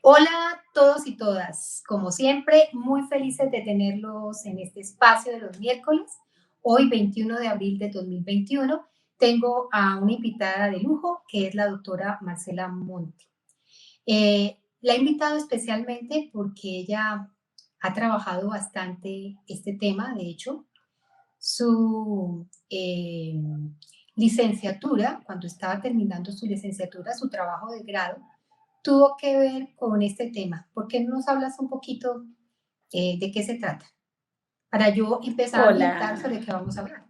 Hola a todos y todas, como siempre, muy felices de tenerlos en este espacio de los miércoles. Hoy, 21 de abril de 2021, tengo a una invitada de lujo que es la doctora Marcela Monti. La he invitado especialmente porque ella ha trabajado bastante este tema. De hecho, su licenciatura, cuando estaba terminando su licenciatura, su trabajo de grado, tuvo que ver con este tema. ¿Por qué no nos hablas un poquito de qué se trata? Para yo empezar a ambientar Hola. sobre qué vamos a hablar.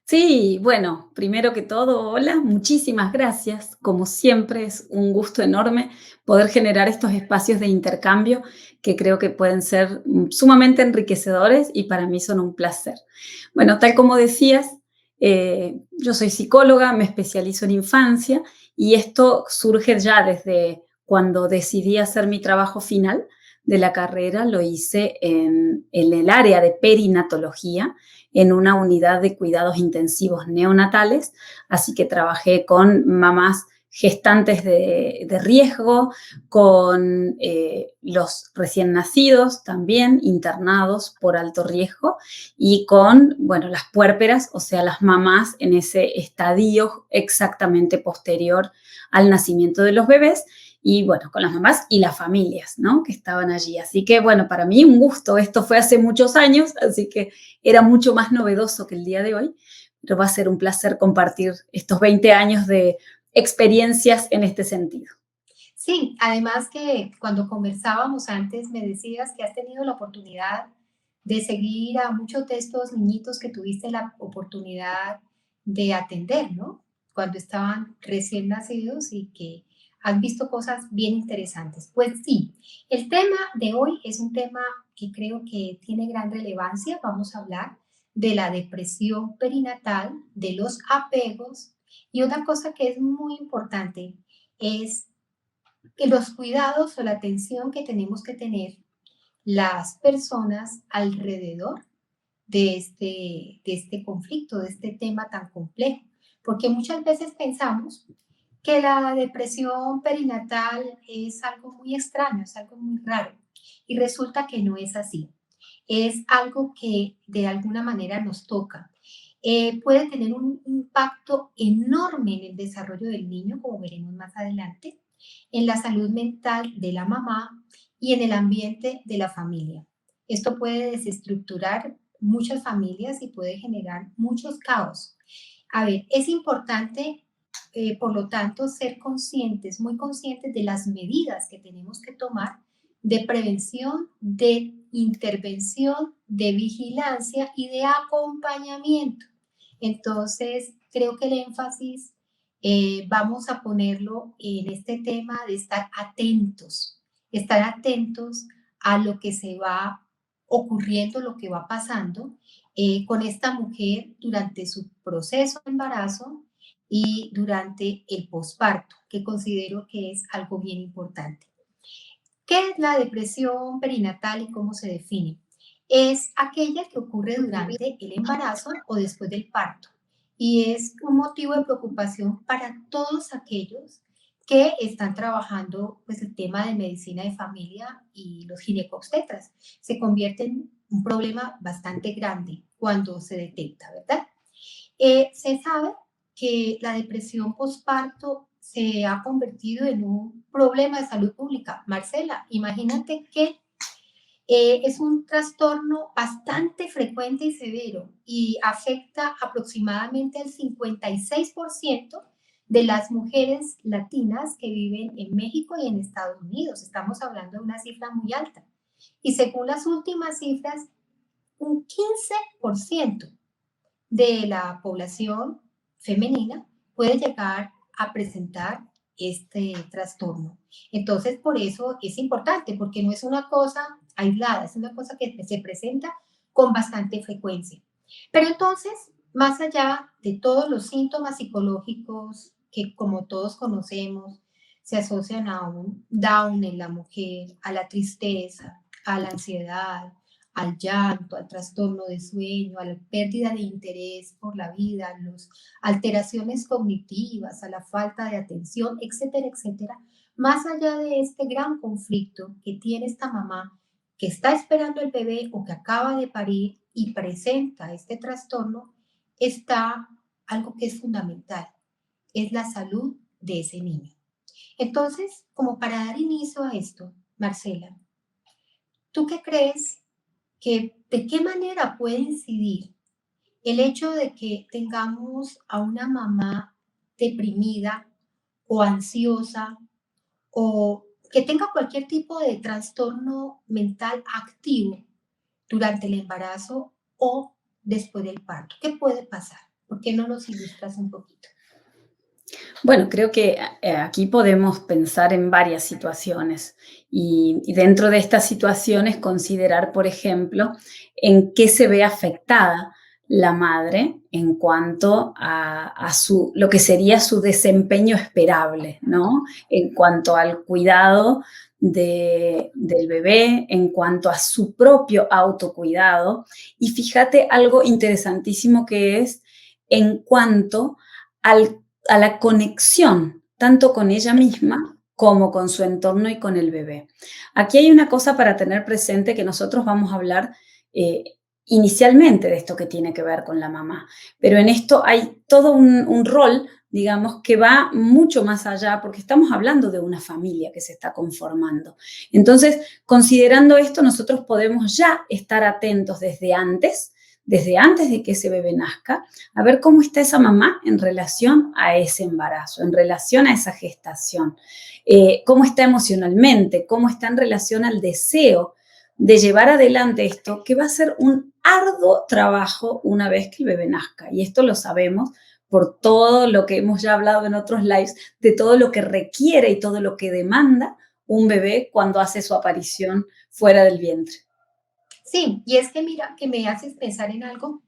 Sí, bueno, primero que todo, hola, muchísimas gracias. Como siempre, es un gusto enorme poder generar estos espacios de intercambio que creo que pueden ser sumamente enriquecedores y para mí son un placer. Bueno, tal como decías, yo soy psicóloga, me especializo en infancia y esto surge ya desde cuando decidí hacer mi trabajo final de la carrera, lo hice en el área de perinatología en una unidad de cuidados intensivos neonatales, así que trabajé con mamás gestantes de riesgo, con los recién nacidos también internados por alto riesgo y con, bueno, las puérperas, o sea, las mamás en ese estadio exactamente posterior al nacimiento de los bebés y bueno, con las mamás y las familias, ¿no? Que estaban allí. Así que bueno, para mí un gusto, esto fue hace muchos años, así que era mucho más novedoso que el día de hoy, pero va a ser un placer compartir estos 20 años de experiencias en este sentido. Sí, además que cuando conversábamos antes me decías que has tenido la oportunidad de seguir a muchos de estos niñitos que tuviste la oportunidad de atender, ¿no? Cuando estaban recién nacidos y que has visto cosas bien interesantes. Pues sí, el tema de hoy es un tema que creo que tiene gran relevancia. Vamos a hablar de la depresión perinatal, de los apegos y otra cosa que es muy importante es que los cuidados o la atención que tenemos que tener las personas alrededor de este conflicto, de este tema tan complejo. Porque muchas veces pensamos que la depresión perinatal es algo muy extraño, es algo muy raro. Y resulta que no es así. Es algo que de alguna manera nos toca. Puede tener un impacto enorme en el desarrollo del niño, como veremos más adelante, en la salud mental de la mamá y en el ambiente de la familia. Esto puede desestructurar muchas familias y puede generar muchos caos. A ver, es importante, por lo tanto, ser conscientes, muy conscientes de las medidas que tenemos que tomar de prevención, de intervención, de vigilancia y de acompañamiento. Entonces, creo que el énfasis vamos a ponerlo en este tema de estar atentos a lo que se va ocurriendo, lo que va pasando con esta mujer durante su proceso de embarazo y durante el posparto, que considero que es algo bien importante. ¿Qué es la depresión perinatal y cómo se define? Es aquella que ocurre durante el embarazo o después del parto y es un motivo de preocupación para todos aquellos que están trabajando pues, el tema de medicina de familia y los ginecobstetras. Se convierte en un problema bastante grande cuando se detecta, ¿verdad? Se sabe que la depresión postparto se ha convertido en un problema de salud pública. Marcela, imagínate que es un trastorno bastante frecuente y severo y afecta aproximadamente al 56% de las mujeres latinas que viven en México y en Estados Unidos. Estamos hablando de una cifra muy alta. Y según las últimas cifras, un 15% de la población femenina puede llegar a presentar este trastorno. Entonces, por eso es importante, porque no es una cosa aislada, es una cosa que se presenta con bastante frecuencia. Pero entonces, más allá de todos los síntomas psicológicos que como todos conocemos, se asocian a un down en la mujer, a la tristeza, a la ansiedad, al llanto, al trastorno de sueño, a la pérdida de interés por la vida, a las alteraciones cognitivas, a la falta de atención, etcétera, etcétera, más allá de este gran conflicto que tiene esta mamá que está esperando el bebé o que acaba de parir y presenta este trastorno, está algo que es fundamental, es la salud de ese niño. Entonces, como para dar inicio a esto, Marcela, ¿tú qué crees que de qué manera puede incidir el hecho de que tengamos a una mamá deprimida o ansiosa o que tenga cualquier tipo de trastorno mental activo durante el embarazo o después del parto? ¿Qué puede pasar? ¿Por qué no nos ilustras un poquito? Bueno, creo que aquí podemos pensar en varias situaciones y dentro de estas situaciones considerar, por ejemplo, en qué se ve afectada la madre en cuanto a lo que sería su desempeño esperable, ¿no? En cuanto al cuidado del bebé, en cuanto a su propio autocuidado. Y fíjate algo interesantísimo que es en cuanto al a la conexión, tanto con ella misma como con su entorno y con el bebé. Aquí hay una cosa para tener presente que nosotros vamos a hablar eh, inicialmente de esto que tiene que ver con la mamá, pero en esto hay todo un rol, digamos, que va mucho más allá porque estamos hablando de una familia que se está conformando. Entonces, considerando esto, nosotros podemos ya estar atentos desde antes de que ese bebé nazca, a ver cómo está esa mamá en relación a ese embarazo, en relación a esa gestación, cómo está emocionalmente, cómo está en relación al deseo de llevar adelante esto, que va a ser un arduo trabajo una vez que el bebé nazca. Y esto lo sabemos por todo lo que hemos ya hablado en otros lives, de todo lo que requiere y todo lo que demanda un bebé cuando hace su aparición fuera del vientre. Sí, y es que mira, que me haces pensar en algo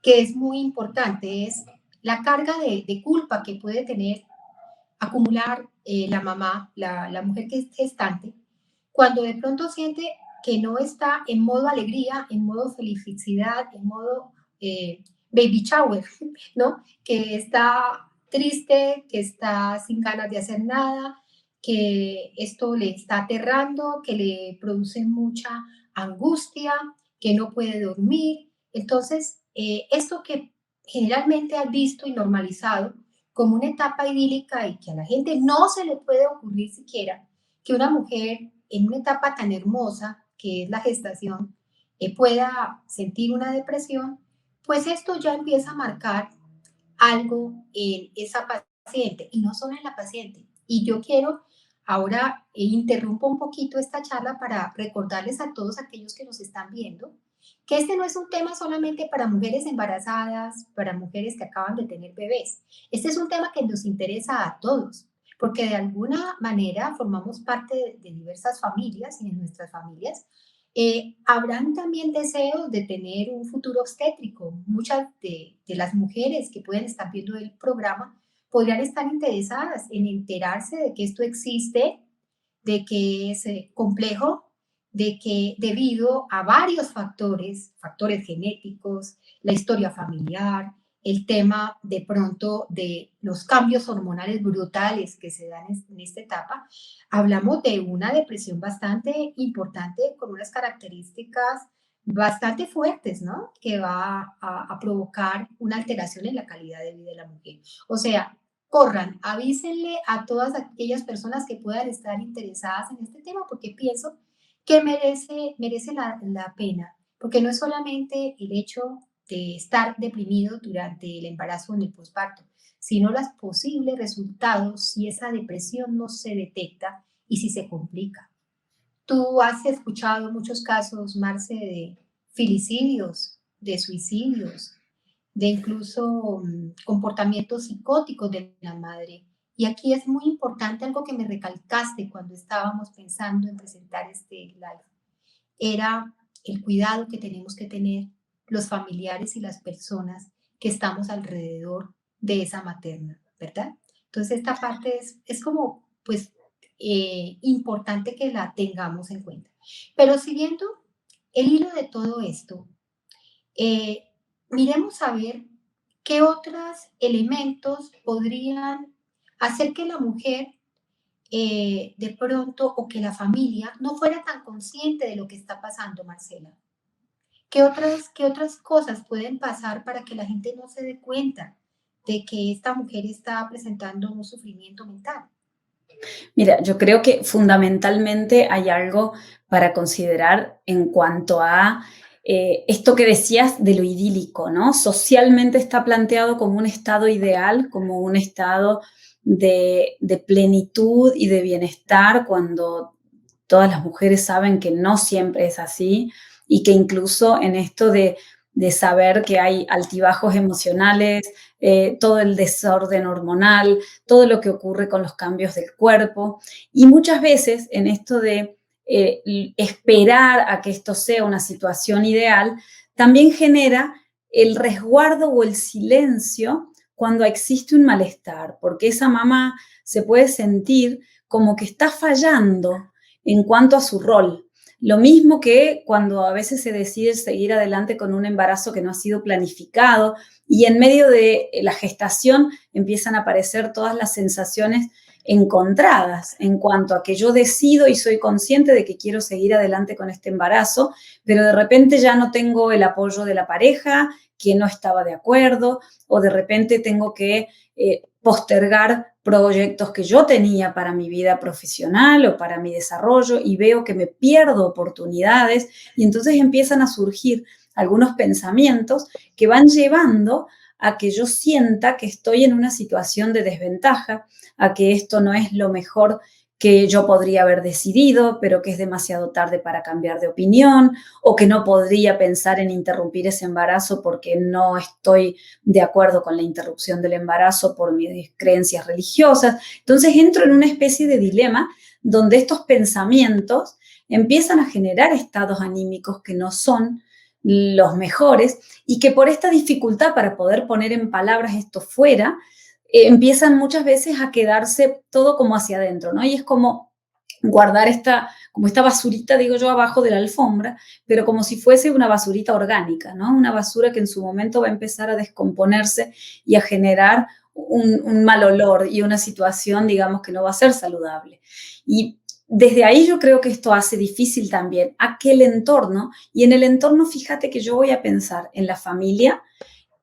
que es muy importante, es la carga de culpa que puede tener, acumular la mamá, la mujer que es gestante, cuando de pronto siente que no está en modo alegría, en modo felicidad, en modo baby shower, ¿no? Que está triste, que está sin ganas de hacer nada, que esto le está aterrando, que le produce mucha angustia, que no puede dormir. Entonces, esto que generalmente has visto y normalizado como una etapa idílica y que a la gente no se le puede ocurrir siquiera que una mujer en una etapa tan hermosa que es la gestación pueda sentir una depresión, pues esto ya empieza a marcar algo en esa paciente y no solo en la paciente. Y yo quiero ahora interrumpo un poquito esta charla para recordarles a todos aquellos que nos están viendo que este no es un tema solamente para mujeres embarazadas, para mujeres que acaban de tener bebés. Este es un tema que nos interesa a todos, porque de alguna manera formamos parte de diversas familias y en nuestras familias habrán también deseos de tener un futuro obstétrico. Muchas de las mujeres que pueden estar viendo el programa podrían estar interesadas en enterarse de que esto existe, de que es complejo, de que debido a varios factores, factores genéticos, la historia familiar, el tema de pronto de los cambios hormonales brutales que se dan en esta etapa, hablamos de una depresión bastante importante con unas características bastante fuertes, ¿no? Que va a provocar una alteración en la calidad de vida de la mujer. O sea, corran, avísenle a todas aquellas personas que puedan estar interesadas en este tema, porque pienso que merece la pena, porque no es solamente el hecho de estar deprimido durante el embarazo o en el posparto, sino los posibles resultados si esa depresión no se detecta y si se complica. Tú has escuchado muchos casos, Marce, de filicidios, de suicidios, de incluso comportamientos psicóticos de la madre. Y aquí es muy importante algo que me recalcaste cuando estábamos pensando en presentar este live. Era el cuidado que tenemos que tener los familiares y las personas que estamos alrededor de esa materna, ¿verdad? Entonces esta parte es como, pues, importante que la tengamos en cuenta. Pero siguiendo el hilo de todo esto, eh, miremos a ver qué otros elementos podrían hacer que la mujer de pronto, o que la familia no fuera tan consciente de lo que está pasando, Marcela? Qué otras cosas pueden pasar para que la gente no se dé cuenta de que esta mujer está presentando un sufrimiento mental? Mira, yo creo que fundamentalmente hay algo para considerar en cuanto a esto que decías de lo idílico, ¿no? Socialmente está planteado como un estado ideal, como un estado de plenitud y de bienestar, cuando todas las mujeres saben que no siempre es así y que incluso en esto de saber que hay altibajos emocionales, todo el desorden hormonal, todo lo que ocurre con los cambios del cuerpo. Y muchas veces en esto de esperar a que esto sea una situación ideal, también genera el resguardo o el silencio cuando existe un malestar, porque esa mamá se puede sentir como que está fallando en cuanto a su rol. Lo mismo que cuando a veces se decide seguir adelante con un embarazo que no ha sido planificado y en medio de la gestación empiezan a aparecer todas las sensaciones encontradas en cuanto a que yo decido y soy consciente de que quiero seguir adelante con este embarazo, pero de repente ya no tengo el apoyo de la pareja, que no estaba de acuerdo, o de repente tengo que postergar proyectos que yo tenía para mi vida profesional o para mi desarrollo y veo que me pierdo oportunidades y entonces empiezan a surgir algunos pensamientos que van llevando a que yo sienta que estoy en una situación de desventaja, a que esto no es lo mejor que yo podría haber decidido, pero que es demasiado tarde para cambiar de opinión, o que no podría pensar en interrumpir ese embarazo porque no estoy de acuerdo con la interrupción del embarazo por mis creencias religiosas. Entonces entro en una especie de dilema donde estos pensamientos empiezan a generar estados anímicos que no son los mejores y que por esta dificultad para poder poner en palabras esto fuera, empiezan muchas veces a quedarse todo como hacia adentro, ¿no? Y es como guardar como esta basurita, digo yo, abajo de la alfombra, pero como si fuese una basurita orgánica, ¿no? Una basura que en su momento va a empezar a descomponerse y a generar un mal olor y una situación, digamos, que no va a ser saludable. Y desde ahí yo creo que esto hace difícil también aquel entorno, y en el entorno fíjate que yo voy a pensar en la familia,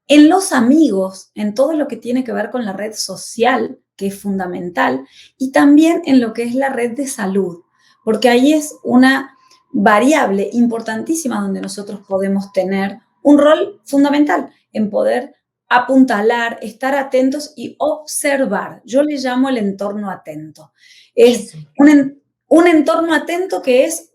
en los amigos, en todo lo que tiene que ver con la red social, que es fundamental, y también en lo que es la red de salud, porque ahí es una variable importantísima donde nosotros podemos tener un rol fundamental en poder apuntalar, estar atentos y observar. Yo le llamo el entorno atento. Es Eso. un entorno atento que es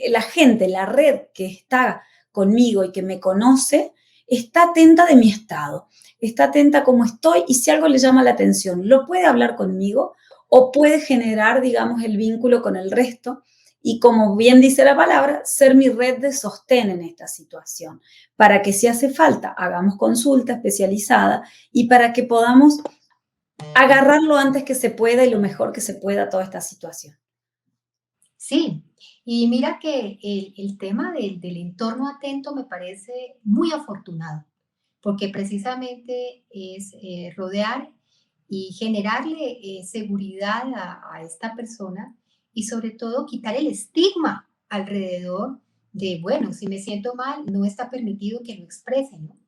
la gente, la red que está conmigo y que me conoce, está atenta de mi estado, está atenta a cómo estoy y si algo le llama la atención, lo puede hablar conmigo o puede generar, digamos, el vínculo con el resto y, como bien dice la palabra, ser mi red de sostén en esta situación, para que si hace falta hagamos consulta especializada y para que podamos agarrar lo antes que se pueda y lo mejor que se pueda toda esta situación. Sí, y mira que el tema del entorno atento me parece muy afortunado, porque precisamente es rodear y generarle seguridad a esta persona y sobre todo quitar el estigma alrededor de, bueno, si me siento mal, no está permitido que lo exprese, ¿no?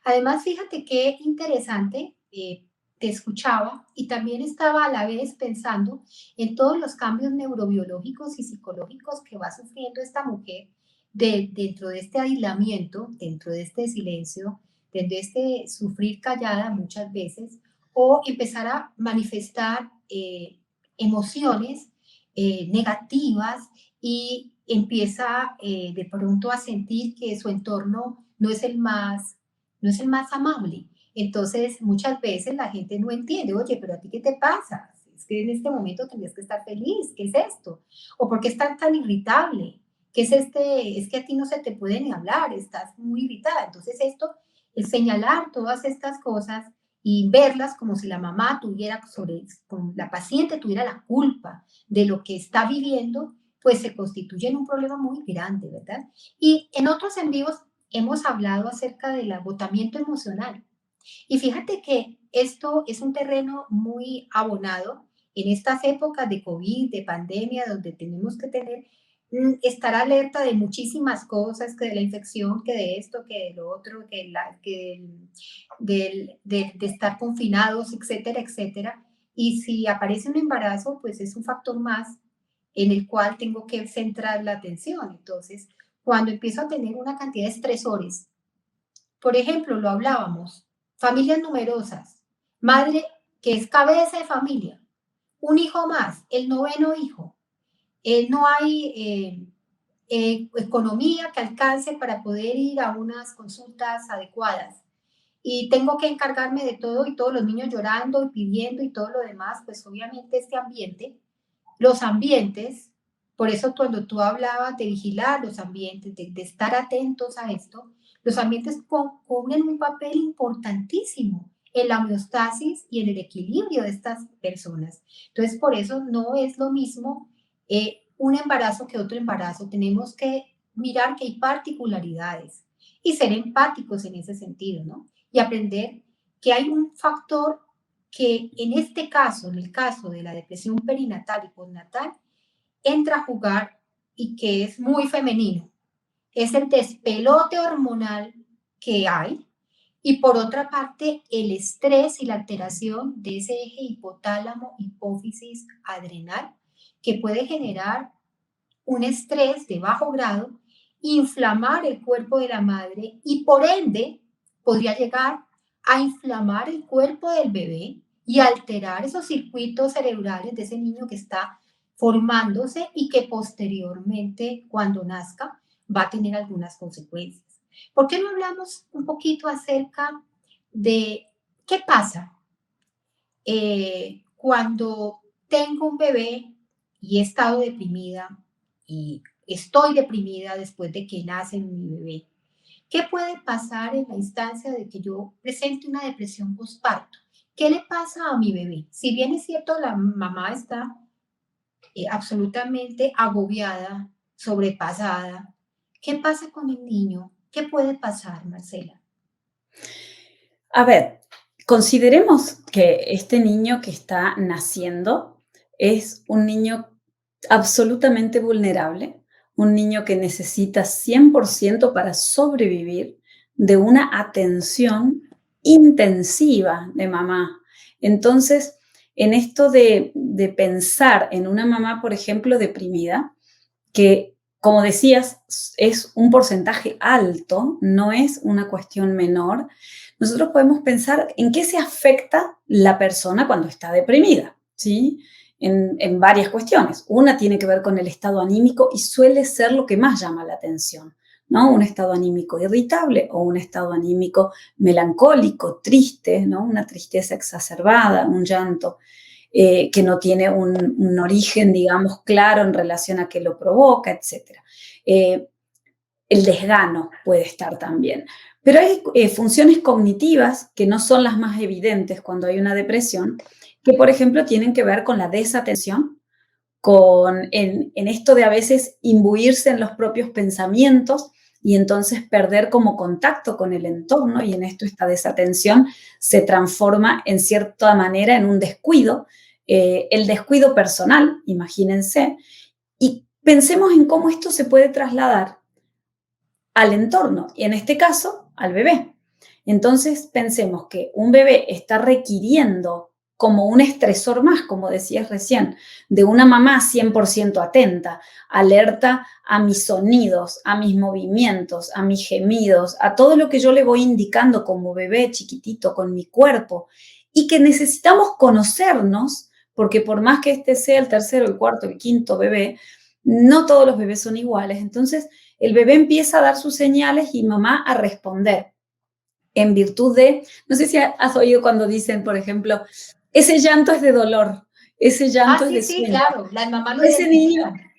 Además, fíjate qué interesante, te escuchaba y también estaba a la vez pensando en todos los cambios neurobiológicos y psicológicos que va sufriendo esta mujer dentro de este aislamiento, dentro de este silencio, dentro de este sufrir callada muchas veces o empezar a manifestar emociones negativas y empieza de pronto a sentir que su entorno no es el más amable. Entonces, muchas veces la gente no entiende, oye, pero a ti qué te pasa? Es que en este momento tendrías que estar feliz, ¿qué es esto? ¿O por qué estás tan irritable? ¿Qué es este? Es que a ti no se te puede ni hablar, estás muy irritada. Entonces, esto, el señalar todas estas cosas y verlas como si la mamá tuviera como la paciente tuviera la culpa de lo que está viviendo, pues se constituye en un problema muy grande, ¿verdad? Y en otros en vivos hemos hablado acerca del agotamiento emocional. Y fíjate que esto es un terreno muy abonado en estas épocas de COVID, de pandemia, donde tenemos que tener, estar alerta de muchísimas cosas, que de la infección, que de esto, que de lo otro, de estar confinados, etcétera, etcétera. Y si aparece un embarazo, pues es un factor más en el cual tengo que centrar la atención. Entonces, cuando empiezo a tener una cantidad de estresores, por ejemplo, lo hablábamos, familias numerosas, madre que es cabeza de familia, un hijo más, el noveno hijo, no hay economía que alcance para poder ir a unas consultas adecuadas. Y tengo que encargarme de todo y todos los niños llorando y pidiendo y todo lo demás, pues obviamente este ambiente, los ambientes, por eso cuando tú hablabas de vigilar los ambientes, de estar atentos a esto, los ambientes cubren un papel importantísimo en la homeostasis y en el equilibrio de estas personas. Entonces, por eso no es lo mismo un embarazo que otro embarazo. Tenemos que mirar que hay particularidades y ser empáticos en ese sentido, ¿no? Y aprender que hay un factor que en este caso, en el caso de la depresión perinatal y postnatal, entra a jugar y que es muy femenino. Es el despelote hormonal que hay y por otra parte el estrés y la alteración de ese eje hipotálamo, hipófisis, adrenal, que puede generar un estrés de bajo grado, inflamar el cuerpo de la madre y por ende podría llegar a inflamar el cuerpo del bebé y alterar esos circuitos cerebrales de ese niño que está formándose y que posteriormente, cuando nazca, va a tener algunas consecuencias. ¿Por qué no hablamos un poquito acerca de qué pasa cuando tengo un bebé y he estado deprimida y estoy deprimida después de que nace mi bebé? ¿Qué puede pasar en la instancia de que yo presente una depresión postparto? ¿Qué le pasa a mi bebé? Si bien es cierto, la mamá está absolutamente agobiada, sobrepasada, ¿qué pasa con el niño? ¿Qué puede pasar, Marcela? A ver, consideremos que este niño que está naciendo es un niño absolutamente vulnerable, un niño que necesita 100% para sobrevivir de una atención intensiva de mamá. Entonces, en esto de pensar en una mamá, por ejemplo, deprimida, que, como decías, es un porcentaje alto, no es una cuestión menor, nosotros podemos pensar en qué se afecta la persona cuando está deprimida, ¿sí? En varias cuestiones. Una tiene que ver con el estado anímico y suele ser lo que más llama la atención, ¿no? Un estado anímico irritable o un estado anímico melancólico, triste, ¿no? Una tristeza exacerbada, un llanto que no tiene un origen, digamos, claro en relación a qué lo provoca, etc. El desgano puede estar también. Pero hay funciones cognitivas que no son las más evidentes cuando hay una depresión, que por ejemplo tienen que ver con la desatención, en esto de a veces imbuirse en los propios pensamientos y entonces perder como contacto con el entorno, y en esto esta desatención se transforma en cierta manera en un descuido, el descuido personal, imagínense, y pensemos en cómo esto se puede trasladar al entorno, y en este caso, al bebé. Entonces, pensemos que un bebé está requiriendo como un estresor más, como decías recién, de una mamá 100% atenta, alerta a mis sonidos, a mis movimientos, a mis gemidos, a todo lo que yo le voy indicando como bebé chiquitito con mi cuerpo, y que necesitamos conocernos, porque por más que este sea el tercero, el cuarto, el quinto bebé, no todos los bebés son iguales. Entonces, el bebé empieza a dar sus señales y mamá a responder en virtud de, no sé si has oído cuando dicen, por ejemplo, ese llanto es de dolor, ese llanto Ah, es sí, de sí, sueño, claro, las mamás lo ese niño, identifican.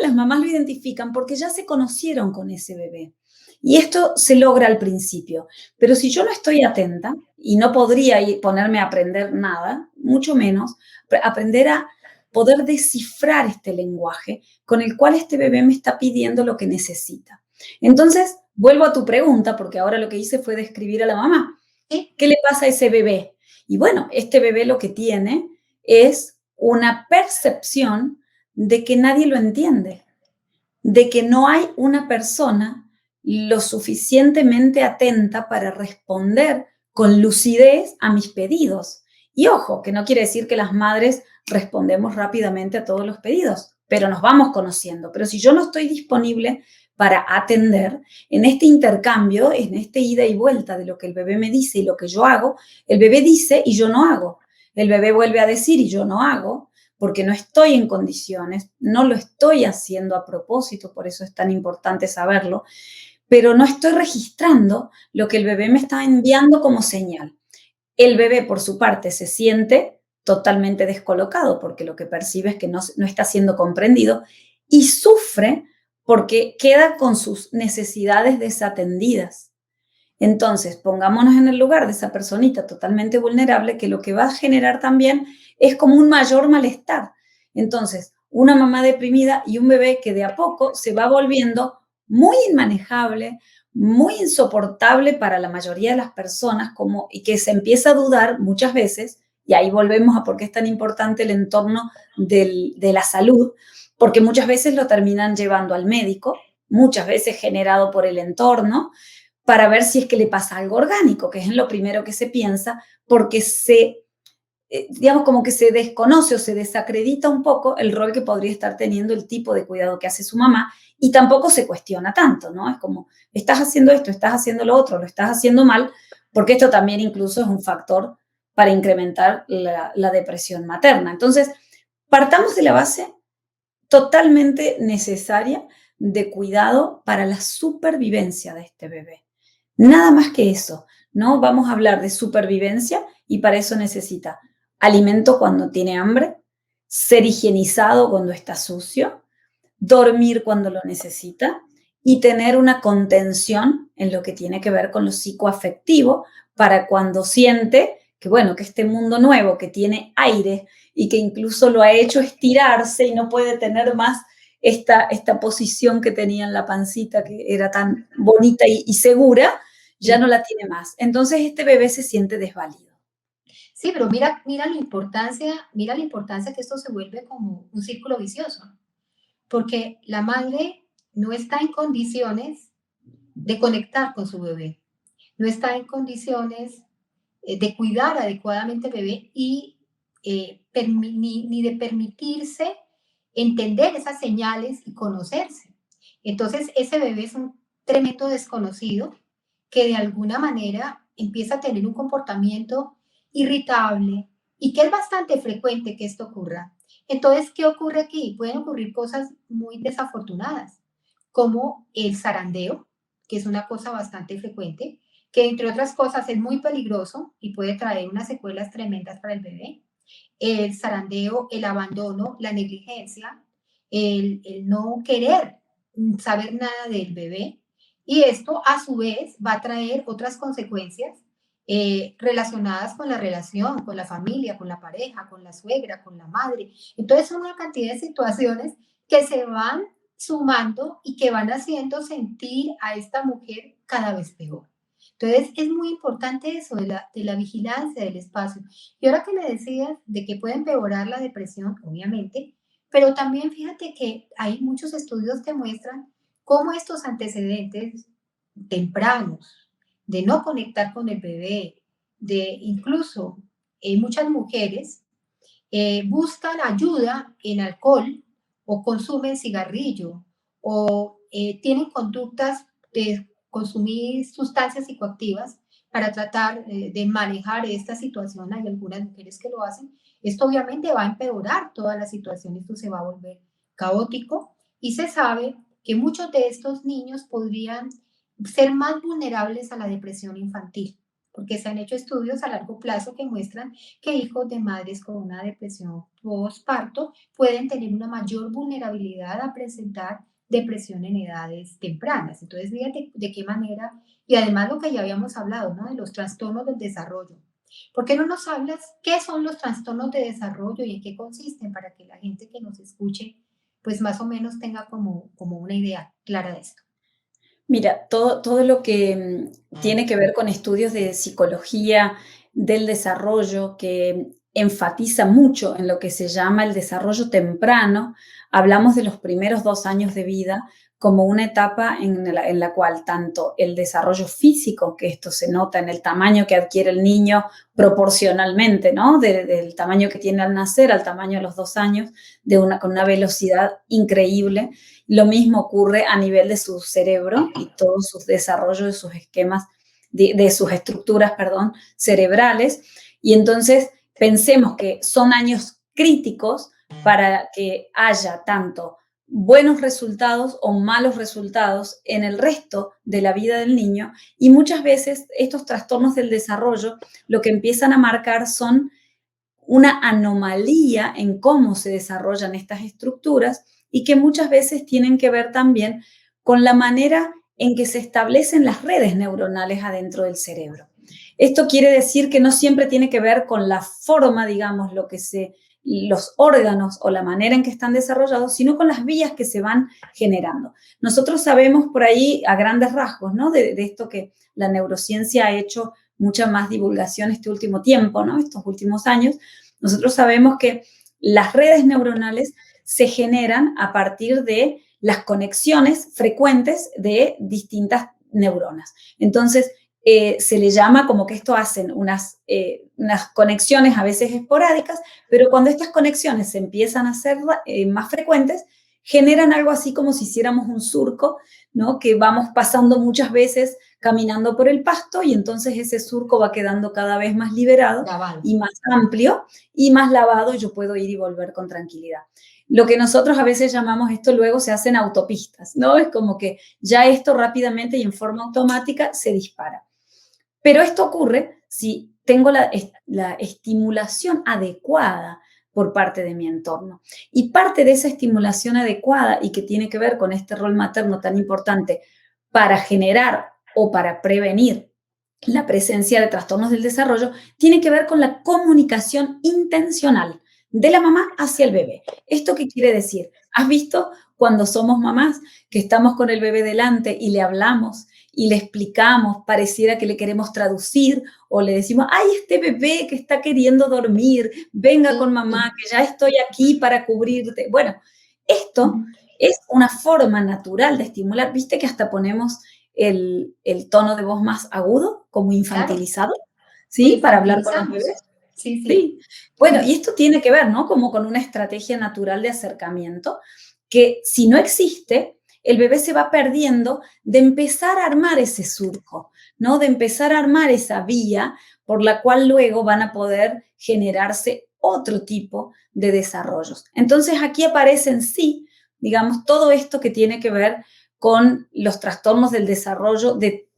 las mamás lo identifican porque ya se conocieron con ese bebé. Y esto se logra al principio. Pero si yo no estoy atenta, y no podría ponerme a aprender nada, mucho menos aprender a poder descifrar este lenguaje con el cual este bebé me está pidiendo lo que necesita. Entonces, vuelvo a tu pregunta, porque ahora lo que hice fue describir a la mamá. Sí, ¿Qué le pasa a ese bebé? Y bueno, este bebé lo que tiene es una percepción de que nadie lo entiende, de que no hay una persona lo suficientemente atenta para responder con lucidez a mis pedidos. Y ojo, que no quiere decir que las madres respondemos rápidamente a todos los pedidos, pero nos vamos conociendo. Pero si yo no estoy disponible para atender en este intercambio, en este ida y vuelta de lo que el bebé me dice y lo que yo hago, el bebé dice y yo no hago. El bebé vuelve a decir y yo no hago porque no estoy en condiciones, no lo estoy haciendo a propósito, por eso es tan importante saberlo, pero no estoy registrando lo que el bebé me está enviando como señal. El bebé, por su parte, se siente totalmente descolocado porque lo que percibe es que no está siendo comprendido y sufre porque queda con sus necesidades desatendidas. Entonces, pongámonos en el lugar de esa personita totalmente vulnerable que lo que va a generar también es como un mayor malestar. Entonces, una mamá deprimida y un bebé que de a poco se va volviendo muy inmanejable, muy insoportable para la mayoría de las personas y que se empieza a dudar muchas veces, y ahí volvemos a por qué es tan importante el entorno de la salud, porque muchas veces lo terminan llevando al médico, muchas veces generado por el entorno, para ver si es que le pasa algo orgánico, que es lo primero que se piensa, porque digamos, como que se desconoce o se desacredita un poco el rol que podría estar teniendo el tipo de cuidado que hace su mamá y tampoco se cuestiona tanto, ¿no? Es como, estás haciendo esto, estás haciendo lo otro, lo estás haciendo mal, porque esto también incluso es un factor para incrementar la depresión materna. Entonces, partamos de la base totalmente necesaria de cuidado para la supervivencia de este bebé. Nada más que eso, ¿no? Vamos a hablar de supervivencia y para eso necesita alimento cuando tiene hambre, ser higienizado cuando está sucio, dormir cuando lo necesita y tener una contención en lo que tiene que ver con lo psicoafectivo para cuando siente que, bueno, que este mundo nuevo que tiene aire y que incluso lo ha hecho estirarse y no puede tener más esta posición que tenía en la pancita, que era tan bonita y segura, ya no la tiene más. Entonces este bebé se siente desvalido. Sí, pero mira la importancia que esto se vuelve como un círculo vicioso, porque la madre no está en condiciones de conectar con su bebé, no está en condiciones de cuidar adecuadamente al bebé y ni de permitirse entender esas señales y conocerse. Entonces, ese bebé es un tremendo desconocido que de alguna manera empieza a tener un comportamiento irritable y que es bastante frecuente que esto ocurra. Entonces, ¿qué ocurre aquí? Pueden ocurrir cosas muy desafortunadas, como el zarandeo, que es una cosa bastante frecuente, que entre otras cosas es muy peligroso y puede traer unas secuelas tremendas para el bebé. El zarandeo, el abandono, la negligencia, el no querer saber nada del bebé. Y esto a su vez va a traer otras consecuencias relacionadas con la relación, con la familia, con la pareja, con la suegra, con la madre. Entonces son una cantidad de situaciones que se van sumando y que van haciendo sentir a esta mujer cada vez peor. Entonces es muy importante eso de la vigilancia del espacio. Y ahora que me decías de que puede empeorar la depresión, obviamente, pero también fíjate que hay muchos estudios que muestran cómo estos antecedentes tempranos de no conectar con el bebé, de incluso muchas mujeres buscan ayuda en alcohol o consumen cigarrillo o tienen conductas de consumir sustancias psicoactivas para tratar de manejar esta situación. Hay algunas mujeres que lo hacen. Esto obviamente va a empeorar toda la situación, esto se va a volver caótico y se sabe que muchos de estos niños podrían ser más vulnerables a la depresión infantil, porque se han hecho estudios a largo plazo que muestran que hijos de madres con una depresión postparto pueden tener una mayor vulnerabilidad a presentar depresión en edades tempranas. Entonces, fíjate de qué manera, y además lo que ya habíamos hablado, ¿no? De los trastornos del desarrollo. ¿Por qué no nos hablas qué son los trastornos de desarrollo y en qué consisten para que la gente que nos escuche, pues más o menos tenga como una idea clara de esto? Mira, todo lo que tiene que ver con estudios de psicología del desarrollo, que enfatiza mucho en lo que se llama el desarrollo temprano. Hablamos de los primeros 2 años de vida como una etapa en la cual tanto el desarrollo físico, que esto se nota en el tamaño que adquiere el niño proporcionalmente, ¿no? Del tamaño que tiene al nacer al tamaño de los 2 años, con una velocidad increíble. Lo mismo ocurre a nivel de su cerebro y todo su desarrollo de sus esquemas, de sus estructuras, perdón, cerebrales. Y entonces pensemos que son años críticos para que haya tanto buenos resultados o malos resultados en el resto de la vida del niño, y muchas veces estos trastornos del desarrollo lo que empiezan a marcar son una anomalía en cómo se desarrollan estas estructuras, y que muchas veces tienen que ver también con la manera en que se establecen las redes neuronales adentro del cerebro. Esto quiere decir que no siempre tiene que ver con la forma, digamos, los órganos o la manera en que están desarrollados, sino con las vías que se van generando. Nosotros sabemos por ahí a grandes rasgos, ¿no? De esto que la neurociencia ha hecho mucha más divulgación este último tiempo, ¿no? Estos últimos años. Nosotros sabemos que las redes neuronales se generan a partir de las conexiones frecuentes de distintas neuronas. Entonces, se le llama como que esto hacen unas conexiones a veces esporádicas, pero cuando estas conexiones se empiezan a hacer más frecuentes, generan algo así como si hiciéramos un surco, ¿no? Que vamos pasando muchas veces caminando por el pasto, y entonces ese surco va quedando cada vez más liberado Lavado. y más amplio y más lavado, y yo puedo ir y volver con tranquilidad. Lo que nosotros a veces llamamos esto, luego se hacen autopistas, ¿no? Es como que ya esto rápidamente y en forma automática se dispara. Pero esto ocurre si tengo la estimulación adecuada por parte de mi entorno. Y parte de esa estimulación adecuada, y que tiene que ver con este rol materno tan importante para generar o para prevenir la presencia de trastornos del desarrollo, tiene que ver con la comunicación intencional de la mamá hacia el bebé. ¿Esto qué quiere decir? ¿Has visto cuando somos mamás que estamos con el bebé delante y le hablamos y le explicamos, pareciera que le queremos traducir, o le decimos, ay, este bebé que está queriendo dormir, venga con mamá, Sí. que ya estoy aquí para cubrirte? Bueno, esto es una forma natural de estimular. ¿Viste que hasta ponemos el tono de voz más agudo, como Claro, infantilizado? lo ¿Sí? Para hablar con los infantilizamos. bebés. Sí, sí. Sí. Bueno, y esto tiene que ver, ¿no? Como con una estrategia natural de acercamiento, que si no existe, el bebé se va perdiendo de empezar a armar ese surco, ¿no? De empezar a armar esa vía por la cual luego van a poder generarse otro tipo de desarrollos. Entonces aquí aparecen, sí, digamos, todo esto que tiene que ver con los trastornos del desarrollo de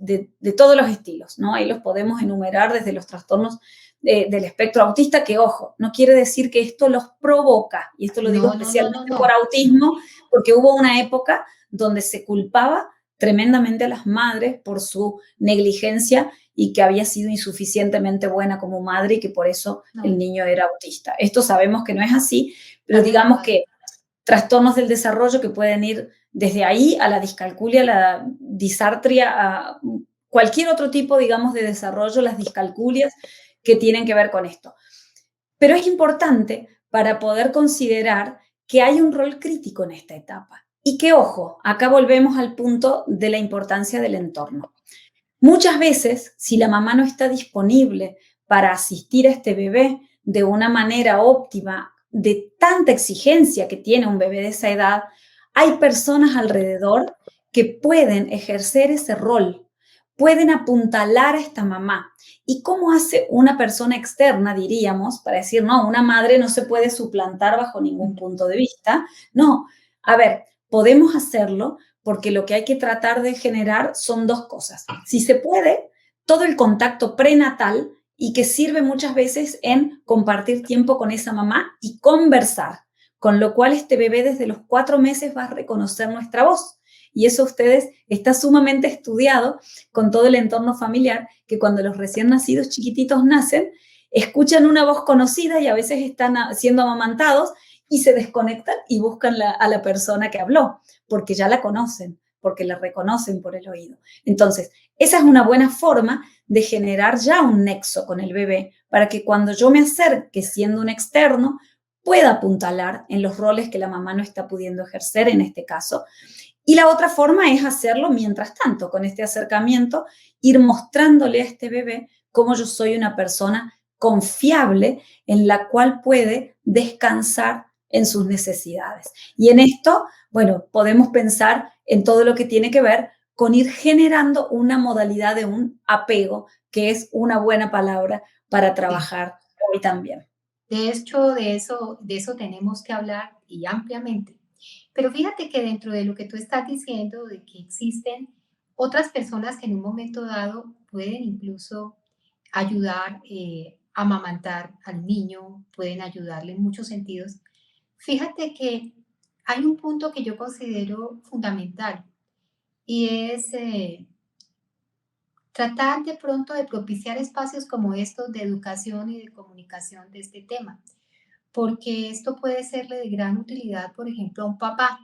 todos los estilos, ¿no? Ahí los podemos enumerar desde los trastornos del espectro autista, que, ojo, no quiere decir que esto los provoca, y esto lo digo No, no, no, no, especialmente por no. autismo, porque hubo una época donde se culpaba tremendamente a las madres por su negligencia y que había sido insuficientemente buena como madre y que por eso el No, niño era autista. Esto sabemos que no es así, pero para digamos nada. que trastornos del desarrollo que pueden ir desde ahí a la discalculia, a la disartria, a cualquier otro tipo, digamos, de desarrollo, las discalculias que tienen que ver con esto. Pero es importante para poder considerar que hay un rol crítico en esta etapa. Y que, ojo, acá volvemos al punto de la importancia del entorno. Muchas veces, si la mamá no está disponible para asistir a este bebé de una manera óptima, de tanta exigencia que tiene un bebé de esa edad, hay personas alrededor que pueden ejercer ese rol, pueden apuntalar a esta mamá. ¿Y cómo hace una persona externa, diríamos, para decir, no, una madre no se puede suplantar bajo ningún punto de vista? No, a ver, podemos hacerlo, porque lo que hay que tratar de generar son dos cosas. Si se puede, todo el contacto prenatal, y que sirve muchas veces en compartir tiempo con esa mamá y conversar, con lo cual este bebé desde los 4 meses va a reconocer nuestra voz. Y eso ustedes está sumamente estudiado con todo el entorno familiar, que cuando los recién nacidos chiquititos nacen, escuchan una voz conocida y a veces están siendo amamantados y se desconectan y buscan a la persona que habló, porque ya la conocen, porque la reconocen por el oído. Entonces, esa es una buena forma de generar ya un nexo con el bebé para que cuando yo me acerque siendo un externo, pueda apuntalar en los roles que la mamá no está pudiendo ejercer en este caso. Y la otra forma es hacerlo mientras tanto, con este acercamiento, ir mostrándole a este bebé cómo yo soy una persona confiable en la cual puede descansar en sus necesidades. Y en esto, bueno, podemos pensar en todo lo que tiene que ver con ir generando una modalidad de un apego, que es una buena palabra para Sí. trabajar hoy también. De hecho, de eso tenemos que hablar y ampliamente. Pero fíjate que dentro de lo que tú estás diciendo, de que existen otras personas que en un momento dado pueden incluso ayudar a amamantar al niño, pueden ayudarle en muchos sentidos. Fíjate que hay un punto que yo considero fundamental y es tratar de pronto de propiciar espacios como estos de educación y de comunicación de este tema, porque esto puede serle de gran utilidad, por ejemplo, a un papá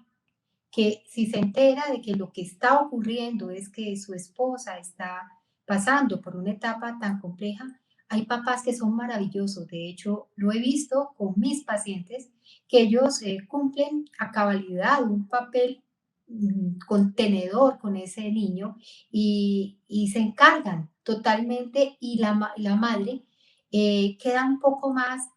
que si se entera de que lo que está ocurriendo es que su esposa está pasando por una etapa tan compleja, hay papás que son maravillosos. De hecho, lo he visto con mis pacientes, que ellos cumplen a cabalidad un papel contenedor con ese niño y se encargan totalmente y la madre queda un poco más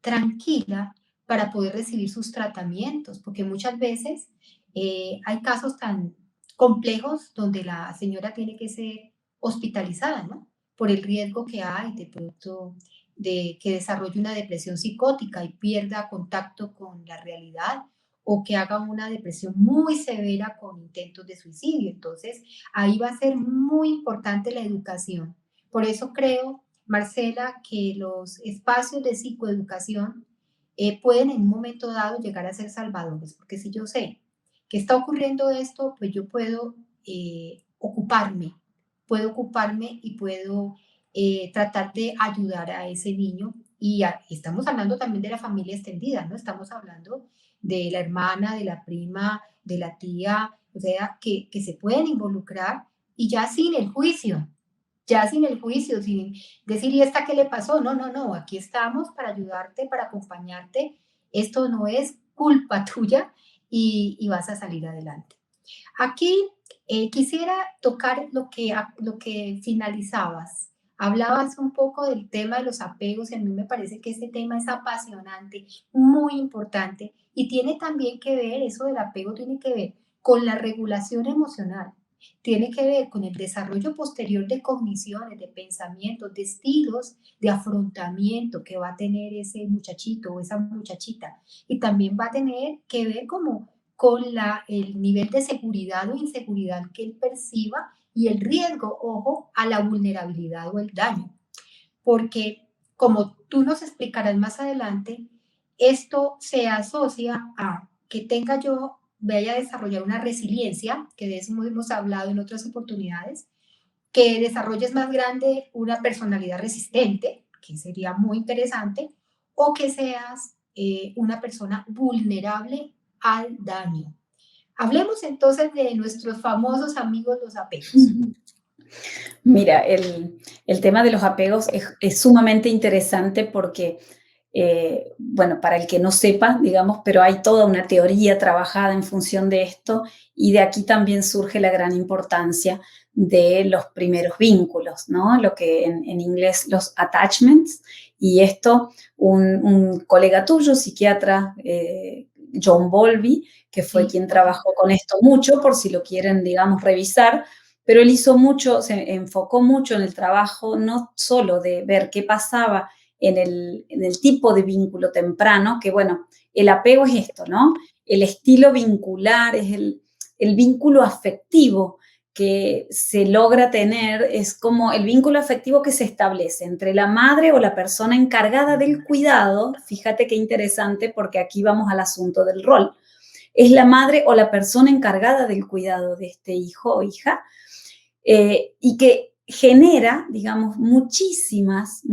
tranquila para poder recibir sus tratamientos, porque muchas veces hay casos tan complejos donde la señora tiene que ser hospitalizada, ¿no? Por el riesgo que hay de pronto de que desarrolle una depresión psicótica y pierda contacto con la realidad o que haga una depresión muy severa con intentos de suicidio. Entonces, ahí va a ser muy importante la educación. Por eso creo, Marcela, que los espacios de psicoeducación pueden en un momento dado llegar a ser salvadores, porque si yo sé que está ocurriendo esto, pues yo puedo ocuparme y puedo tratar de ayudar a ese niño. Y estamos hablando también de la familia extendida, ¿no? Estamos hablando de la hermana, de la prima, de la tía, o sea, que se pueden involucrar y ya sin el juicio, sin decir, ¿y esta qué le pasó? No, no, no, aquí estamos para ayudarte, para acompañarte. Esto no es culpa tuya y vas a salir adelante. Aquí quisiera tocar lo que finalizabas. Hablabas un poco del tema de los apegos y a mí me parece que este tema es apasionante, muy importante y tiene también que ver, eso del apego tiene que ver con la regulación emocional, tiene que ver con el desarrollo posterior de cogniciones, de pensamientos, de estilos de afrontamiento que va a tener ese muchachito o esa muchachita y también va a tener que ver como con el nivel de seguridad o inseguridad que él perciba y el riesgo, ojo, a la vulnerabilidad o el daño. Porque, como tú nos explicarás más adelante, esto se asocia a que vaya a desarrollar una resiliencia, que de eso hemos hablado en otras oportunidades, que desarrolles más grande una personalidad resistente, que sería muy interesante, o que seas una persona vulnerable al daño. Hablemos entonces de nuestros famosos amigos los apegos. Mira, el tema de los apegos es sumamente interesante porque, bueno, para el que no sepa, digamos, pero hay toda una teoría trabajada en función de esto y de aquí también surge la gran importancia de los primeros vínculos, ¿no? Lo que en inglés los attachments. Y esto, un colega tuyo, psiquiatra, John Bowlby, que fue Sí, quien trabajó con esto mucho, por si lo quieren, digamos, revisar, pero él hizo mucho, se enfocó mucho en el trabajo, no solo de ver qué pasaba en el tipo de vínculo temprano, que bueno, el apego es esto, ¿no? El estilo vincular es el vínculo afectivo que se logra tener, es como el vínculo afectivo que se establece entre la madre o la persona encargada del cuidado, fíjate qué interesante porque aquí vamos al asunto del rol, es la madre o la persona encargada del cuidado de este hijo o hija, y que genera, digamos, muchísimas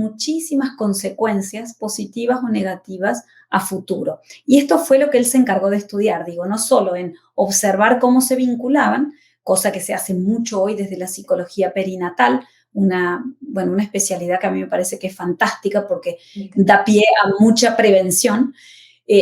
consecuencias positivas o negativas a futuro. Y esto fue lo que él se encargó de estudiar, digo, no solo en observar cómo se vinculaban, cosa que se hace mucho hoy desde la psicología perinatal, bueno, una especialidad que a mí me parece que es fantástica porque da pie a mucha prevención,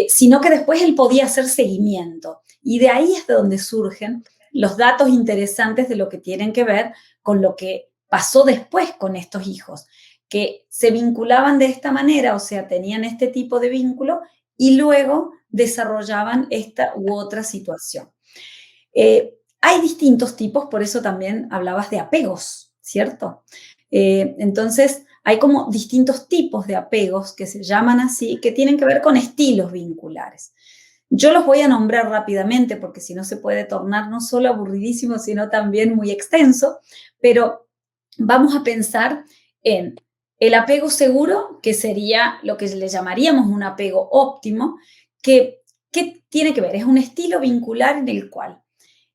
sino que después él podía hacer seguimiento. Y de ahí es de donde surgen los datos interesantes de lo que tienen que ver con lo que pasó después con estos hijos, que se vinculaban de esta manera, o sea, tenían este tipo de vínculo y luego desarrollaban esta u otra situación. Hay distintos tipos, por eso también hablabas de apegos, ¿cierto? Entonces, hay como distintos tipos de apegos que se llaman así, que tienen que ver con estilos vinculares. Yo los voy a nombrar rápidamente porque si no se puede tornar no solo aburridísimo, sino también muy extenso, pero vamos a pensar en el apego seguro, que sería lo que le llamaríamos un apego óptimo, que ¿qué tiene que ver? Es un estilo vincular en el cual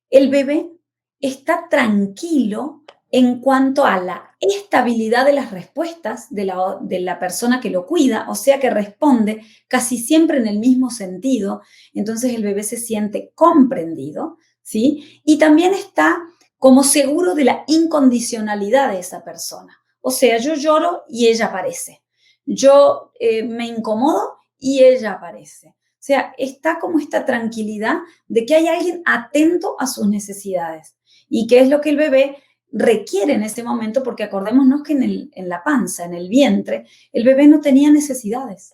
el bebé está tranquilo en cuanto a la estabilidad de las respuestas de la persona que lo cuida, o sea que responde casi siempre en el mismo sentido, entonces el bebé se siente comprendido, ¿sí? Y también está como seguro de la incondicionalidad de esa persona. O sea, yo lloro y ella aparece. Yo me incomodo y ella aparece. O sea, está como esta tranquilidad de que hay alguien atento a sus necesidades y que es lo que el bebé requiere en ese momento, porque acordémonos que en la panza, en el vientre, el bebé no tenía necesidades.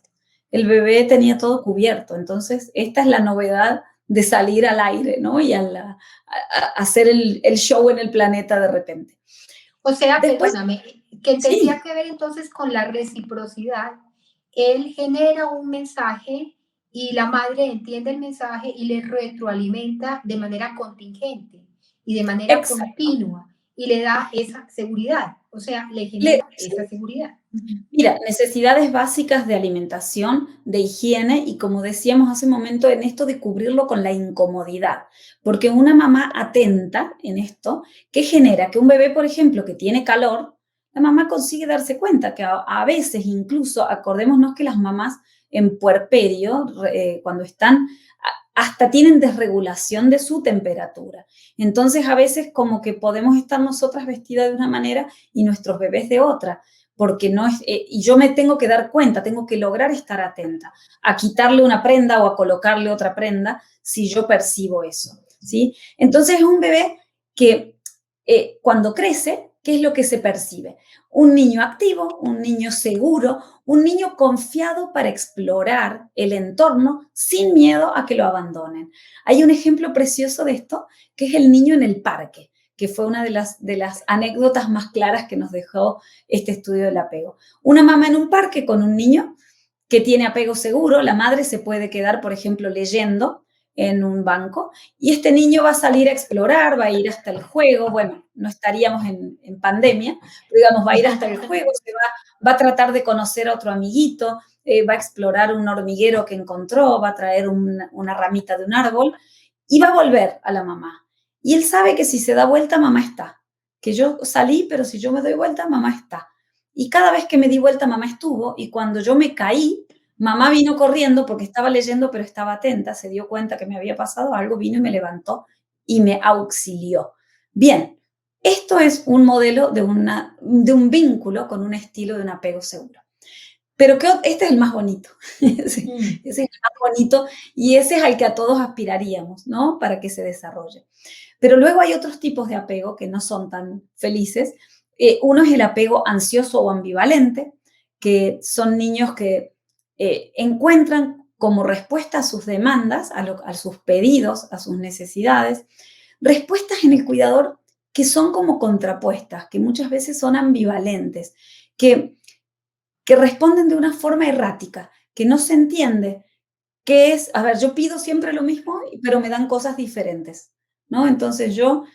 El bebé tenía todo cubierto. Entonces, esta es la novedad de salir al aire, ¿no? Y a hacer el show en el planeta de repente. O sea, Después, perdóname, que tendría sí, que ver entonces con la reciprocidad. Él genera un mensaje y la madre entiende el mensaje y le retroalimenta de manera contingente y de manera exacto. continua y le da esa seguridad, o sea, le genera Sí. esa seguridad. Ujú. Mira, necesidades básicas de alimentación, de higiene y como decíamos hace un momento, en esto de cubrirlo con la incomodidad, porque una mamá atenta en esto, ¿qué genera? Que un bebé, por ejemplo, que tiene calor, la mamá consigue darse cuenta que a veces incluso, acordémonos que las mamás en puerperio, cuando están, hasta tienen desregulación de su temperatura. Entonces, a veces como que podemos estar nosotras vestidas de una manera y nuestros bebés de otra porque no es, y yo me tengo que dar cuenta, tengo que lograr estar atenta a quitarle una prenda o a colocarle otra prenda si yo percibo eso, ¿sí? Entonces es un bebé que cuando crece, ¿qué es lo que se percibe? Un niño activo, un niño seguro, un niño confiado para explorar el entorno sin miedo a que lo abandonen. Hay un ejemplo precioso de esto, que es el niño en el parque, que fue una de las anécdotas más claras que nos dejó este estudio del apego. Una mamá en un parque con un niño que tiene apego seguro, la madre se puede quedar, por ejemplo, leyendo en un banco y este niño va a salir a explorar, va a ir hasta el juego, bueno, no estaríamos en pandemia, pero digamos, va a ir hasta el juego, va a tratar de conocer a otro amiguito, va a explorar un hormiguero que encontró, va a traer una ramita de un árbol y va a volver a la mamá. Y él sabe que si se da vuelta, mamá está. Que yo salí, pero si yo me doy vuelta, mamá está. Y cada vez que me di vuelta, mamá estuvo. Y cuando yo me caí, mamá vino corriendo porque estaba leyendo, pero estaba atenta, se dio cuenta que me había pasado algo, vino y me levantó y me auxilió. Bien, esto es un modelo de un vínculo con un estilo de un apego seguro. Pero este es el más bonito, ese es el más bonito y ese es al que a todos aspiraríamos, ¿no? Para que se desarrolle. Pero luego hay otros tipos de apego que no son tan felices. Uno es el apego ansioso o ambivalente, que son niños que encuentran como respuesta a sus demandas, a sus pedidos, a sus necesidades, respuestas en el cuidador que son como contrapuestas, que muchas veces son ambivalentes, que responden de una forma errática, que no se entiende, que es, a ver, yo pido siempre lo mismo, pero me dan cosas diferentes, ¿no? Entonces yo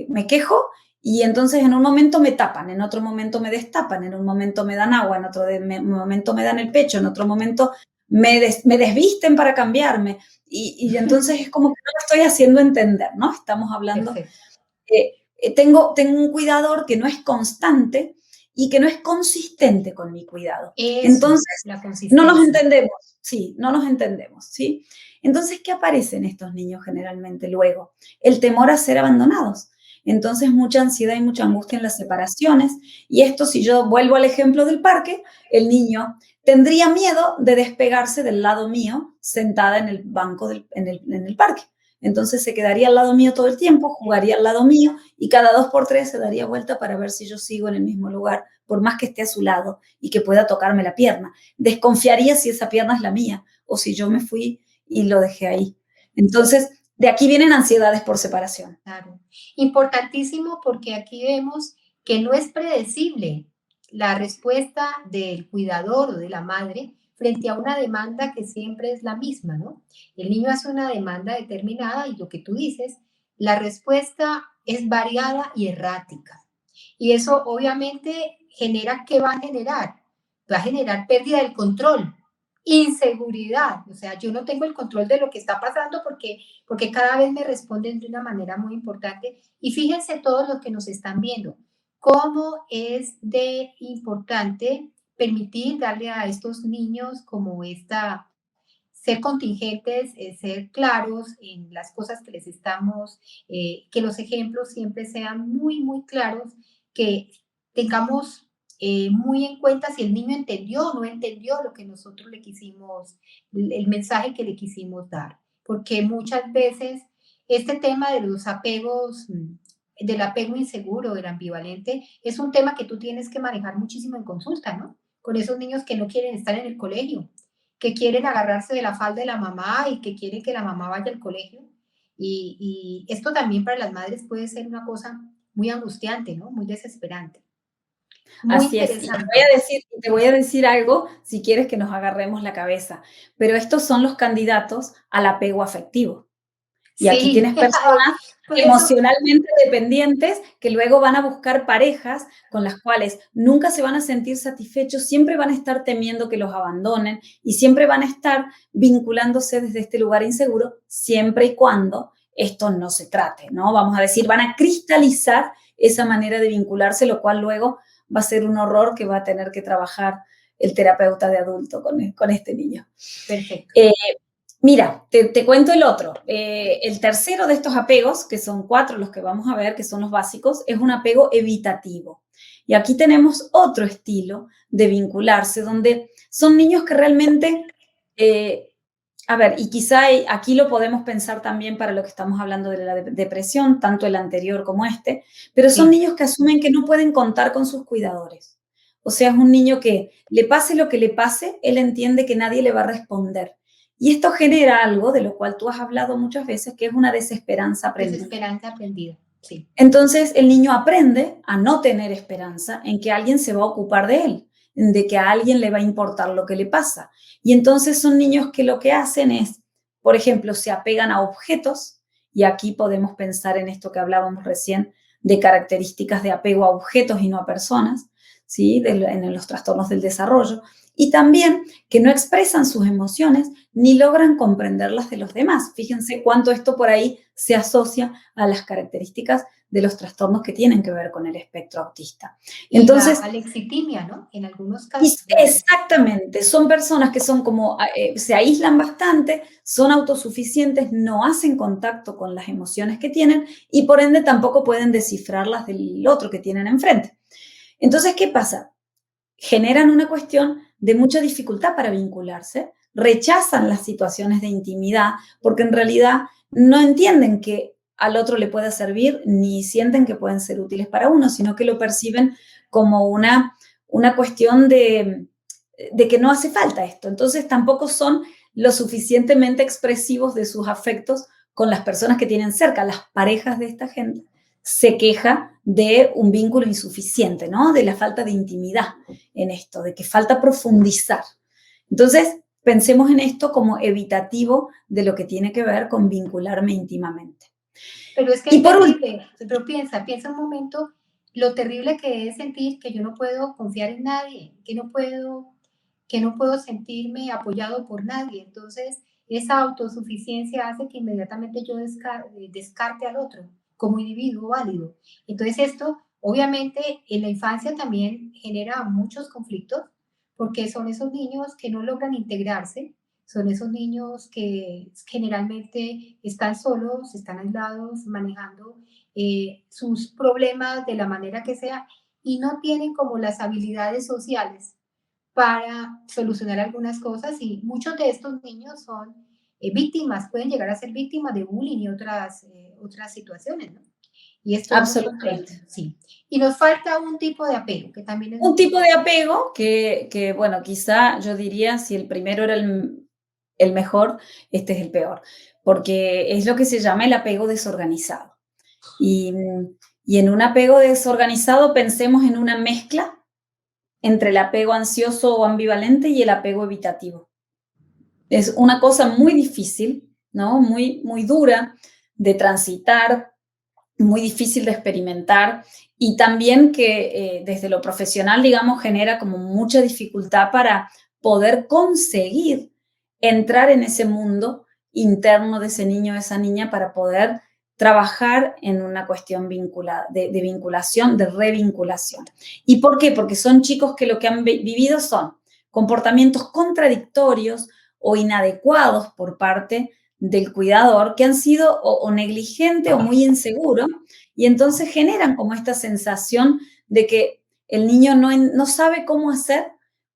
me quejo y entonces en un momento me tapan, en otro momento me destapan, en un momento me dan agua, en otro momento me dan el pecho, en otro momento me desvisten para cambiarme y entonces es como que no lo estoy haciendo entender, ¿no? Estamos hablando, Perfecto. tengo un cuidador que no es constante y que no es consistente con mi cuidado. Eso, Entonces, la no nos consistencia. entendemos, sí, no nos entendemos, ¿sí? Entonces, ¿qué aparece en estos niños generalmente luego? El temor a ser abandonados. Entonces, mucha ansiedad y mucha angustia en las separaciones. Y esto, si yo vuelvo al ejemplo del parque, el niño tendría miedo de despegarse del lado mío, sentada en el banco en el parque. Entonces se quedaría al lado mío todo el tiempo, jugaría al lado mío y cada 2 por 3 se daría vuelta para ver si yo sigo en el mismo lugar, por más que esté a su lado y que pueda tocarme la pierna. Desconfiaría si esa pierna es la mía o si yo me fui y lo dejé ahí. Entonces, de aquí vienen ansiedades por separación. Claro. Importantísimo porque aquí vemos que no es predecible la respuesta del cuidador o de la madre frente a una demanda que siempre es la misma, ¿no? El niño hace una demanda determinada y lo que tú dices, la respuesta es variada y errática. Y eso obviamente genera, ¿qué va a generar? Va a generar pérdida del control, inseguridad, o sea, yo no tengo el control de lo que está pasando porque cada vez me responden de una manera muy importante. Y fíjense todos los que nos están viendo, cómo es de importante permitir darle a estos niños como esta, ser contingentes, ser claros en las cosas que les estamos, que los ejemplos siempre sean muy, muy claros, que tengamos muy en cuenta si el niño entendió o no entendió lo que nosotros le quisimos, el mensaje que le quisimos dar. Porque muchas veces este tema de los apegos, del apego inseguro, del ambivalente, es un tema que tú tienes que manejar muchísimo en consulta, ¿no? Con esos niños que no quieren estar en el colegio, que quieren agarrarse de la falda de la mamá y que quieren que la mamá vaya al colegio. Y esto también para las madres puede ser una cosa muy angustiante, ¿no? Muy desesperante. Muy Así es. interesante. Te voy a decir algo si quieres que nos agarremos la cabeza, pero estos son los candidatos al apego afectivo. Y aquí Sí, tienes personas por eso, emocionalmente dependientes que luego van a buscar parejas con las cuales nunca se van a sentir satisfechos, siempre van a estar temiendo que los abandonen y siempre van a estar vinculándose desde este lugar inseguro, siempre y cuando esto no se trate, ¿no? Vamos a decir, van a cristalizar esa manera de vincularse, lo cual luego va a ser un horror que va a tener que trabajar el terapeuta de adulto con este niño. perfecto. Eh, Mira, te cuento el otro. El tercero de estos apegos, que son 4 los que vamos a ver, que son los básicos, es un apego evitativo. Y aquí tenemos otro estilo de vincularse, donde son niños que realmente, eh, a ver, y quizá aquí lo podemos pensar también para lo que estamos hablando de la depresión, tanto el anterior como este, pero son Sí, niños que asumen que no pueden contar con sus cuidadores. O sea, es un niño que le pase lo que le pase, él entiende que nadie le va a responder. Y esto genera algo de lo cual tú has hablado muchas veces, que es una desesperanza aprendida. desesperanza aprendida. Sí. Entonces el niño aprende a no tener esperanza en que alguien se va a ocupar de él, de que a alguien le va a importar lo que le pasa. Y entonces son niños que lo que hacen es, por ejemplo, se apegan a objetos, y aquí podemos pensar en esto que hablábamos recién de características de apego a objetos y no a personas, ¿sí? En los trastornos del desarrollo, y también que no expresan sus emociones ni logran comprenderlas de los demás. Fíjense cuánto esto por ahí se asocia a las características de los trastornos que tienen que ver con el espectro autista. Y la Entonces, alexitimia, ¿no? En algunos casos. exactamente, son personas que son como, se aíslan bastante, son autosuficientes, no hacen contacto con las emociones que tienen y por ende tampoco pueden descifrarlas del otro que tienen enfrente. Entonces, ¿qué pasa? Generan una cuestión de mucha dificultad para vincularse, rechazan las situaciones de intimidad porque en realidad no entienden que al otro le pueda servir ni sienten que pueden ser útiles para uno, sino que lo perciben como una cuestión de que no hace falta esto. Entonces tampoco son lo suficientemente expresivos de sus afectos con las personas que tienen cerca, las parejas de esta gente se queja de un vínculo insuficiente, ¿no? De la falta de intimidad en esto, de que falta profundizar. Entonces, pensemos en esto como evitativo de lo que tiene que ver con vincularme íntimamente. Pero es que Y es por último, terrible, pero piensa un momento lo terrible que es sentir que yo no puedo confiar en nadie, que no puedo sentirme apoyado por nadie. Entonces, esa autosuficiencia hace que inmediatamente yo descarte al otro como individuo válido. Entonces, esto obviamente en la infancia también genera muchos conflictos porque son esos niños que no logran integrarse, Son esos niños que generalmente están solos, están aislados, manejando sus problemas de la manera que sea y no tienen como las habilidades sociales para solucionar algunas cosas y muchos de estos niños son víctimas, pueden llegar a ser víctimas de bullying y otras situaciones, ¿no? Y esto es muy complejo, Absolutamente. sí. Y nos falta un tipo de apego, que también es Un muy tipo de importante. apego que, bueno, quizá yo diría, si el primero era el mejor, este es el peor, porque es lo que se llama el apego desorganizado. Y, y en un apego desorganizado pensemos en una mezcla entre el apego ansioso o ambivalente y el apego evitativo. Es una cosa muy difícil, ¿no? Muy, muy dura de transitar, muy difícil de experimentar y también que desde lo profesional, digamos, genera como mucha dificultad para poder conseguir entrar en ese mundo interno de ese niño o esa niña para poder trabajar en una cuestión vinculada, de vinculación, de revinculación. ¿Y por qué? Porque son chicos que lo que han vivido son comportamientos contradictorios o inadecuados por parte del cuidador que han sido o negligente o muy inseguro y entonces generan como esta sensación de que el niño no sabe cómo hacer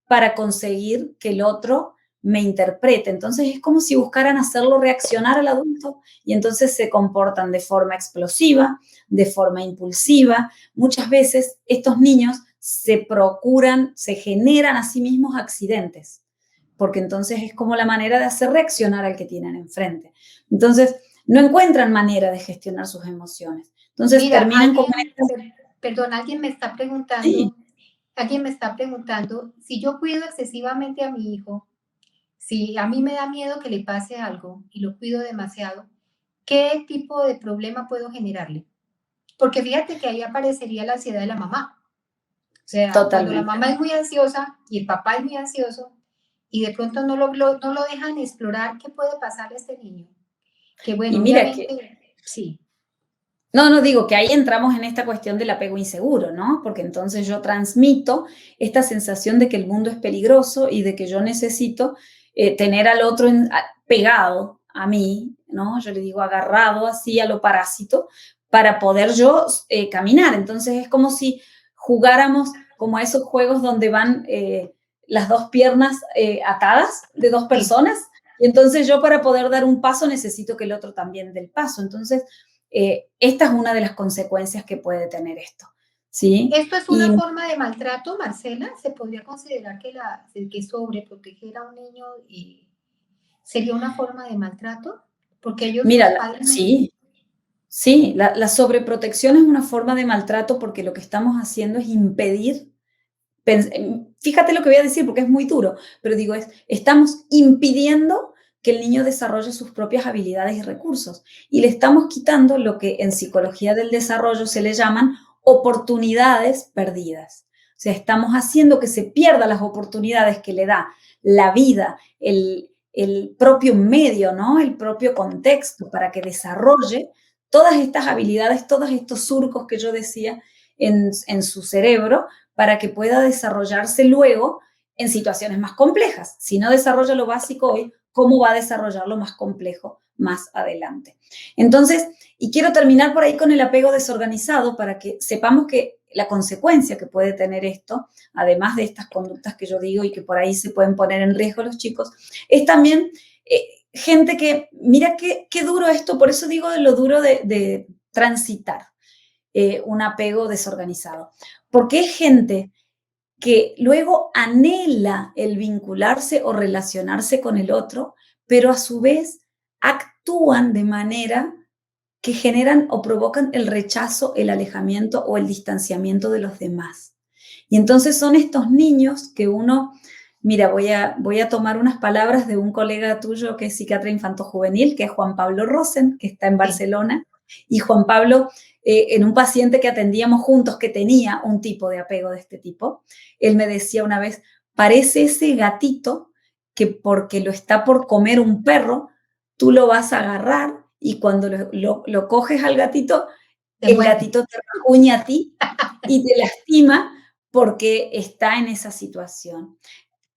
para conseguir que el otro me interprete. Entonces es como si buscaran hacerlo reaccionar al adulto y entonces se comportan de forma explosiva, de forma impulsiva. Muchas veces estos niños se procuran, se generan a sí mismos accidentes porque entonces es como la manera de hacer reaccionar al que tienen enfrente. Entonces, no encuentran manera de gestionar sus emociones. Entonces, Mira, terminan como estas... perdón, Sí, alguien me está preguntando si yo cuido excesivamente a mi hijo, si a mí me da miedo que le pase algo y lo cuido demasiado, ¿qué tipo de problema puedo generarle? Porque fíjate que ahí aparecería la ansiedad de la mamá. O sea, cuando la totalmente. mamá es muy ansiosa y el papá es muy ansioso y de pronto no lo dejan explorar, ¿qué puede pasarle a este niño? Que Y bueno, mira que obviamente, sí. no, digo que ahí entramos en esta cuestión del apego inseguro, ¿no? Porque entonces yo transmito esta sensación de que el mundo es peligroso y de que yo necesito tener al otro pegado a mí, ¿no? Yo le digo agarrado así a lo parásito para poder yo caminar. Entonces es como si jugáramos como a esos juegos donde van las dos piernas atadas de dos Sí, personas y entonces yo para poder dar un paso necesito que el otro también dé el paso. Entonces esta es una de las consecuencias que puede tener esto, ¿sí? esto es una Y forma de maltrato, Marcela. ¿Se podría considerar que, que sobreproteger a un niño sería una forma de maltrato? Porque ellos, mira, los padres, no. sí, sí, la sobreprotección es una forma de maltrato porque lo que estamos haciendo es impedir, fíjate lo que voy a decir porque es muy duro, pero digo, estamos impidiendo que el niño desarrolle sus propias habilidades y recursos y le estamos quitando lo que en psicología del desarrollo se le llaman oportunidades perdidas. O sea, estamos haciendo que se pierdan las oportunidades que le da la vida, el propio medio, ¿no? El propio contexto para que desarrolle todas estas habilidades, todos estos surcos que yo decía en su cerebro para que pueda desarrollarse luego en situaciones más complejas. Si no desarrolla lo básico hoy, ¿cómo va a desarrollar lo más complejo más adelante? Entonces, y quiero terminar por ahí con el apego desorganizado para que sepamos que la consecuencia que puede tener esto, además de estas conductas que yo digo y que por ahí se pueden poner en riesgo los chicos, es también gente que, mira qué duro esto, por eso digo de lo duro de transitar un apego desorganizado, porque es gente que luego anhela el vincularse o relacionarse con el otro, pero a su vez actúan de manera que generan o provocan el rechazo, el alejamiento o el distanciamiento de los demás. Y entonces son estos niños que uno, mira, voy a tomar unas palabras de un colega tuyo que es psiquiatra infanto-juvenil, que es Juan Pablo Rosen, que está en Sí. Barcelona. Y Juan Pablo, en un paciente que atendíamos juntos que tenía un tipo de apego de este tipo, él me decía una vez, parece ese gatito que porque lo está por comer un perro, tú lo vas a agarrar y cuando lo coges al gatito, Te el muerde. gatito te rajuña a ti y te lastima porque está en esa situación.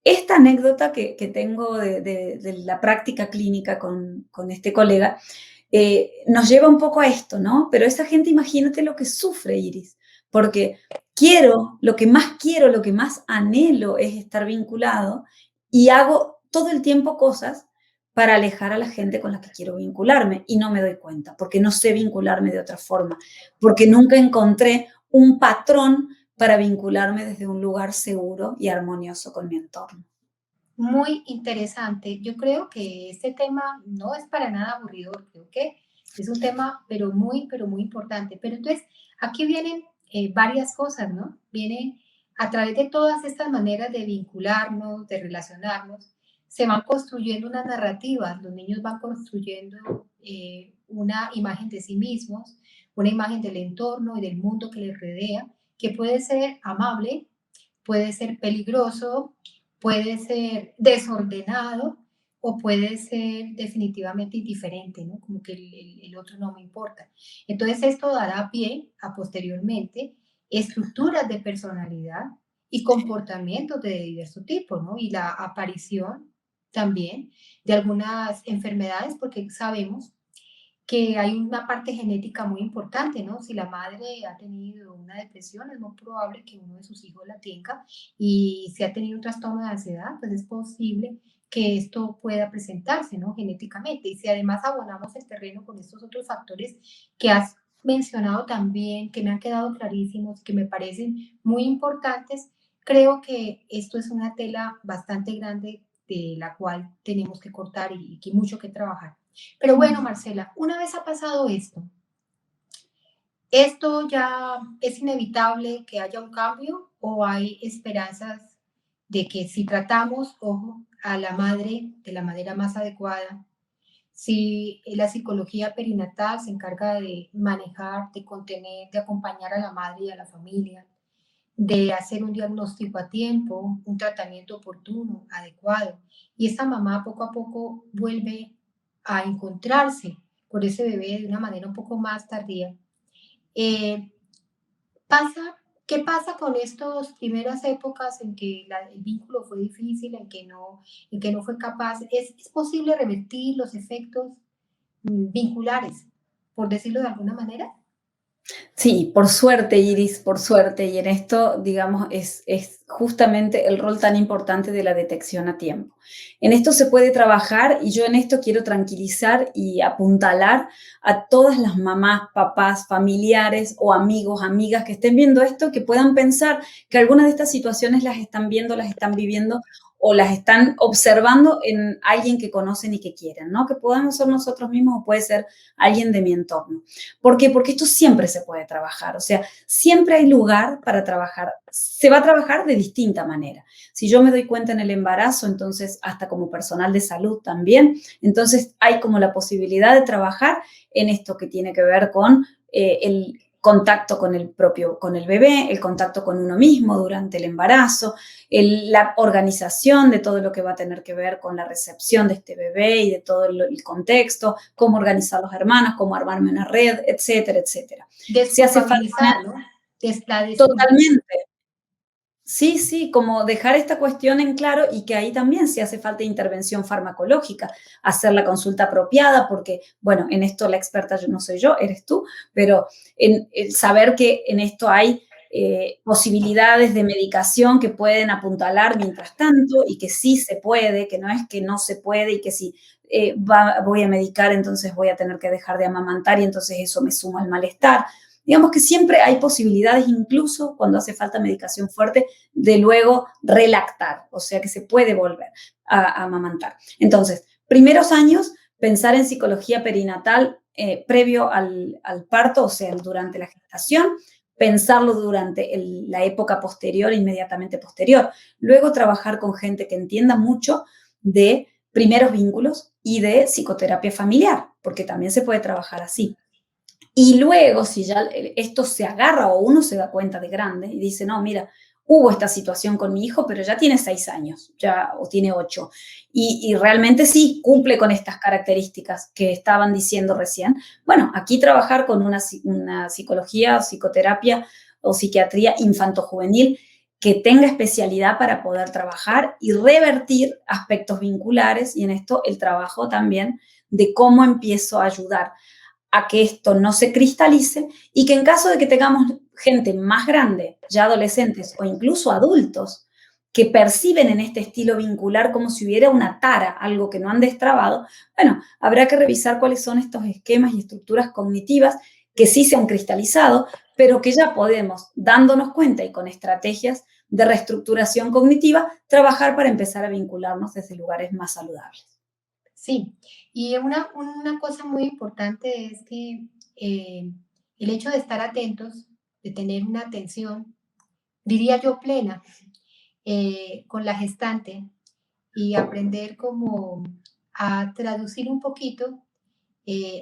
esta anécdota que tengo de la práctica clínica con este colega, nos lleva un poco a esto, ¿no? Pero esa gente, imagínate lo que sufre, Iris, porque quiero, lo que más anhelo es estar vinculado y hago todo el tiempo cosas para alejar a la gente con la que quiero vincularme y no me doy cuenta, porque no sé vincularme de otra forma, porque nunca encontré un patrón para vincularme desde un lugar seguro y armonioso con mi entorno. Muy interesante. Yo creo que este tema no es para nada aburridor, creo que es un tema, pero muy importante. Pero entonces, aquí vienen varias cosas, ¿no? Vienen a través de todas estas maneras de vincularnos, de relacionarnos, se van construyendo unas narrativas, los niños van construyendo una imagen de sí mismos, una imagen del entorno y del mundo que les rodea, que puede ser amable, puede ser peligroso, puede ser desordenado o puede ser definitivamente indiferente, ¿no? Como que el otro no me importa. Entonces esto dará pie a posteriormente estructuras de personalidad y comportamientos de diverso tipo, ¿no? Y la aparición también de algunas enfermedades, porque sabemos que hay una parte genética muy importante, ¿no? Si la madre ha tenido una depresión, es muy probable que uno de sus hijos la tenga, y si ha tenido un trastorno de ansiedad, pues es posible que esto pueda presentarse, ¿no? Genéticamente. Y si además abonamos el terreno con estos otros factores que has mencionado también, que me han quedado clarísimos, que me parecen muy importantes, creo que esto es una tela bastante grande de la cual tenemos que cortar y que mucho que trabajar. Pero bueno, Marcela, una vez ha pasado esto, ¿esto ya es inevitable que haya un cambio o hay esperanzas de que si tratamos, ojo, a la madre de la manera más adecuada, si la psicología perinatal se encarga de manejar, de contener, de acompañar a la madre y a la familia, de hacer un diagnóstico a tiempo, un tratamiento oportuno, adecuado, y esta mamá poco a poco vuelve a encontrarse con ese bebé de una manera un poco más tardía. Eh, pasa, ¿Qué pasa con estas primeras épocas en que el vínculo fue difícil, en que no fue capaz? Es posible revertir los efectos vinculares, por decirlo de alguna manera? Sí, por suerte, Iris, por suerte. Y en esto, digamos, es justamente el rol tan importante de la detección a tiempo. En esto se puede trabajar y yo en esto quiero tranquilizar y apuntalar a todas las mamás, papás, familiares o amigos, amigas que estén viendo esto, que puedan pensar que algunas de estas situaciones las están viendo, las están viviendo o las están observando en alguien que conocen y que quieren, ¿no? Que podamos ser nosotros mismos o puede ser alguien de mi entorno. ¿Por qué? Porque esto siempre se puede trabajar, o sea, siempre hay lugar para trabajar. Se va a trabajar de distinta manera. Si yo me doy cuenta en el embarazo, entonces hasta como personal de salud también, entonces hay como la posibilidad de trabajar en esto que tiene que ver con el contacto con el bebé, el contacto con uno mismo durante el embarazo, la organización de todo lo que va a tener que ver con la recepción de este bebé y de todo el contexto, cómo organizar los hermanos, cómo armarme una red, etcétera, etcétera. Si hace falta una, Desculpabilizar, ¿no? La totalmente. Sí, sí, como dejar esta cuestión en claro y que ahí también si hace falta intervención farmacológica, hacer la consulta apropiada, porque, bueno, en esto la experta yo no soy yo, eres tú, pero en el saber que en esto hay posibilidades de medicación que pueden apuntalar mientras tanto y que sí se puede, que no es que no se puede y que si voy a medicar, entonces voy a tener que dejar de amamantar y entonces eso me suma al malestar. Digamos que siempre hay posibilidades, incluso cuando hace falta medicación fuerte, de luego relactar, o sea que se puede volver a amamantar. Entonces, primeros años, pensar en psicología perinatal previo al parto, o sea, durante la gestación, pensarlo durante la época posterior, inmediatamente posterior. Luego trabajar con gente que entienda mucho de primeros vínculos y de psicoterapia familiar, porque también se puede trabajar así. Y luego, si ya esto se agarra o uno se da cuenta de grande y dice, no, mira, hubo esta situación con mi hijo, pero ya tiene 6 años, ya, o tiene 8, y realmente sí cumple con estas características que estaban diciendo recién. Bueno, aquí trabajar con una psicología, psicoterapia o psiquiatría infantojuvenil que tenga especialidad para poder trabajar y revertir aspectos vinculares y en esto el trabajo también de cómo empiezo a ayudar a que esto no se cristalice y que en caso de que tengamos gente más grande, ya adolescentes o incluso adultos, que perciben en este estilo vincular como si hubiera una tara, algo que no han destrabado, bueno, habrá que revisar cuáles son estos esquemas y estructuras cognitivas que sí se han cristalizado, pero que ya podemos, dándonos cuenta y con estrategias de reestructuración cognitiva, trabajar para empezar a vincularnos desde lugares más saludables. Sí, y una cosa muy importante es que el hecho de estar atentos, de tener una atención, diría yo, plena, con la gestante y aprender como a traducir un poquito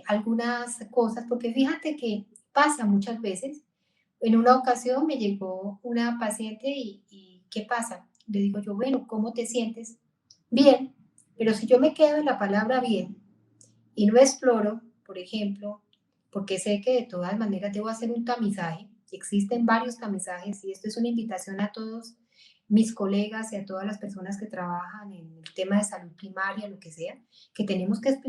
algunas cosas, porque fíjate que pasa muchas veces. En una ocasión me llegó una paciente y ¿qué pasa? Le digo yo, bueno, ¿cómo te sientes? Bien, pero si yo me quedo en la palabra bien y no exploro, por ejemplo, porque sé que de todas maneras debo hacer un tamizaje, existen varios tamizajes y esto es una invitación a todos mis colegas y a todas las personas que trabajan en el tema de salud primaria, lo que sea, que tenemos que a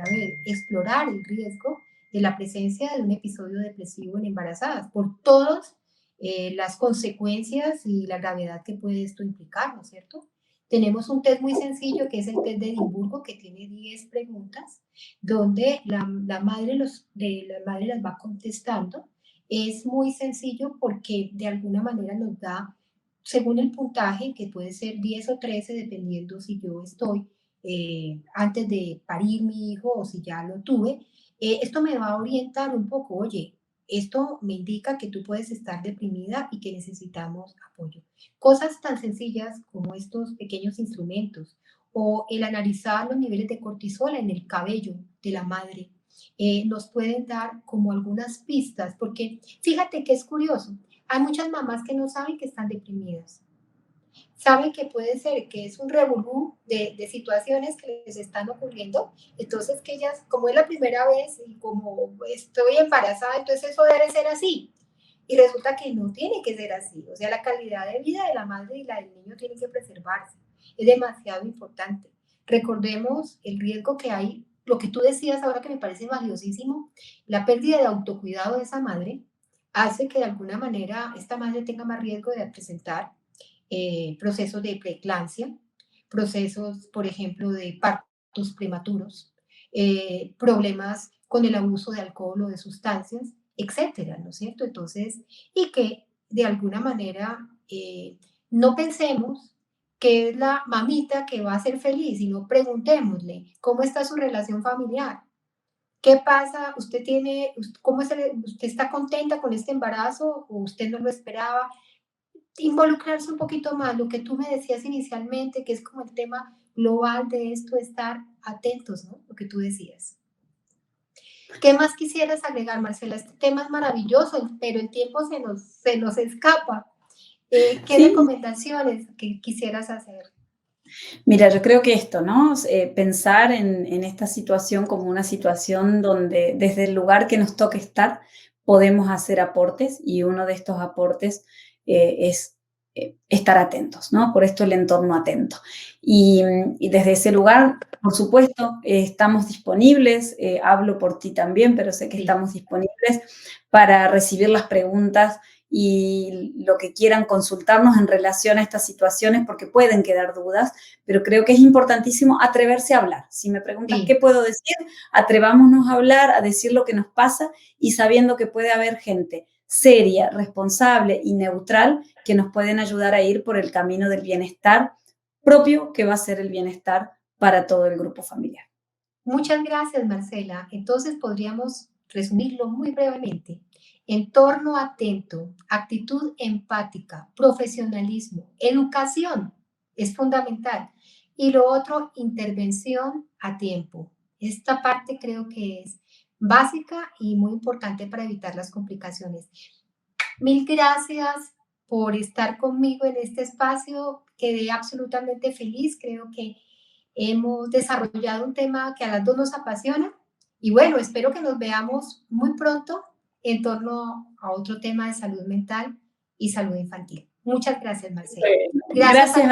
ver, explorar el riesgo de la presencia de un episodio depresivo en embarazadas por todas las consecuencias y la gravedad que puede esto implicar, ¿no es cierto? Tenemos un test muy sencillo que es el test de Edimburgo, que tiene 10 preguntas, donde la madre las va contestando. Es muy sencillo porque de alguna manera nos da, según el puntaje, que puede ser 10 o 13, dependiendo si yo estoy antes de parir mi hijo o si ya lo tuve, esto me va a orientar un poco, oye, esto me indica que tú puedes estar deprimida y que necesitamos apoyo. Cosas tan sencillas como estos pequeños instrumentos o el analizar los niveles de cortisol en el cabello de la madre nos pueden dar como algunas pistas, porque fíjate que es curioso, hay muchas mamás que no saben que están deprimidas, saben que puede ser que es un revolú de situaciones que les están ocurriendo, entonces que ellas, como es la primera vez y como estoy embarazada, entonces eso debe ser así. Y resulta que no tiene que ser así. O sea, la calidad de vida de la madre y la del niño tiene que preservarse. Es demasiado importante. Recordemos el riesgo que hay, lo que tú decías ahora que me parece valiosísimo, la pérdida de autocuidado de esa madre hace que de alguna manera esta madre tenga más riesgo de presentar procesos de preeclampsia, procesos, por ejemplo, de partos prematuros, problemas con el abuso de alcohol o de sustancias, etcétera, ¿no es cierto? Entonces, y que de alguna manera no pensemos que es la mamita que va a ser feliz, sino preguntémosle cómo está su relación familiar. ¿Qué pasa? ¿Usted tiene, cómo es usted está contenta con este embarazo o usted no lo esperaba? Involucrarse un poquito más, lo que tú me decías inicialmente, que es como el tema global de esto, estar atentos, ¿no? Lo que tú decías. ¿Qué más quisieras agregar, Marcela? Este tema es maravilloso, pero el tiempo se nos escapa. ¿Qué Sí, recomendaciones que quisieras hacer? mira, yo creo que esto, ¿no? Pensar en esta situación como una situación donde desde el lugar que nos toque estar podemos hacer aportes y uno de estos aportes es estar atentos, ¿no? Por esto el entorno atento. Y desde ese lugar, por supuesto, estamos disponibles, hablo por ti también, pero sé que Sí, estamos disponibles para recibir las preguntas y lo que quieran consultarnos en relación a estas situaciones, porque pueden quedar dudas, pero creo que es importantísimo atreverse a hablar. Si me preguntas qué sí. puedo decir, atrevámonos a hablar, a decir lo que nos pasa y sabiendo que puede haber gente seria, responsable y neutral que nos pueden ayudar a ir por el camino del bienestar propio, que va a ser el bienestar para todo el grupo familiar. Muchas gracias, Marcela. Entonces podríamos resumirlo muy brevemente. Entorno atento, actitud empática, profesionalismo, educación es fundamental. Y lo otro, intervención a tiempo. Esta parte creo que es básica y muy importante para evitar las complicaciones. Mil gracias por estar conmigo en este espacio. Quedé absolutamente feliz. Creo que hemos desarrollado un tema que a las dos nos apasiona y bueno, espero que nos veamos muy pronto en torno a otro tema de salud mental y salud infantil. Muchas gracias, Marcela. Bueno, Gracias gracias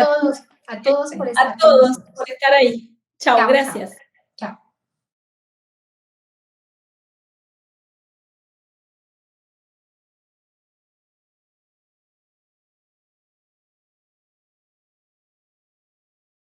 a todos por a estar con todos nosotros. por estar ahí. Chao, Chao, chao, gracias. chao.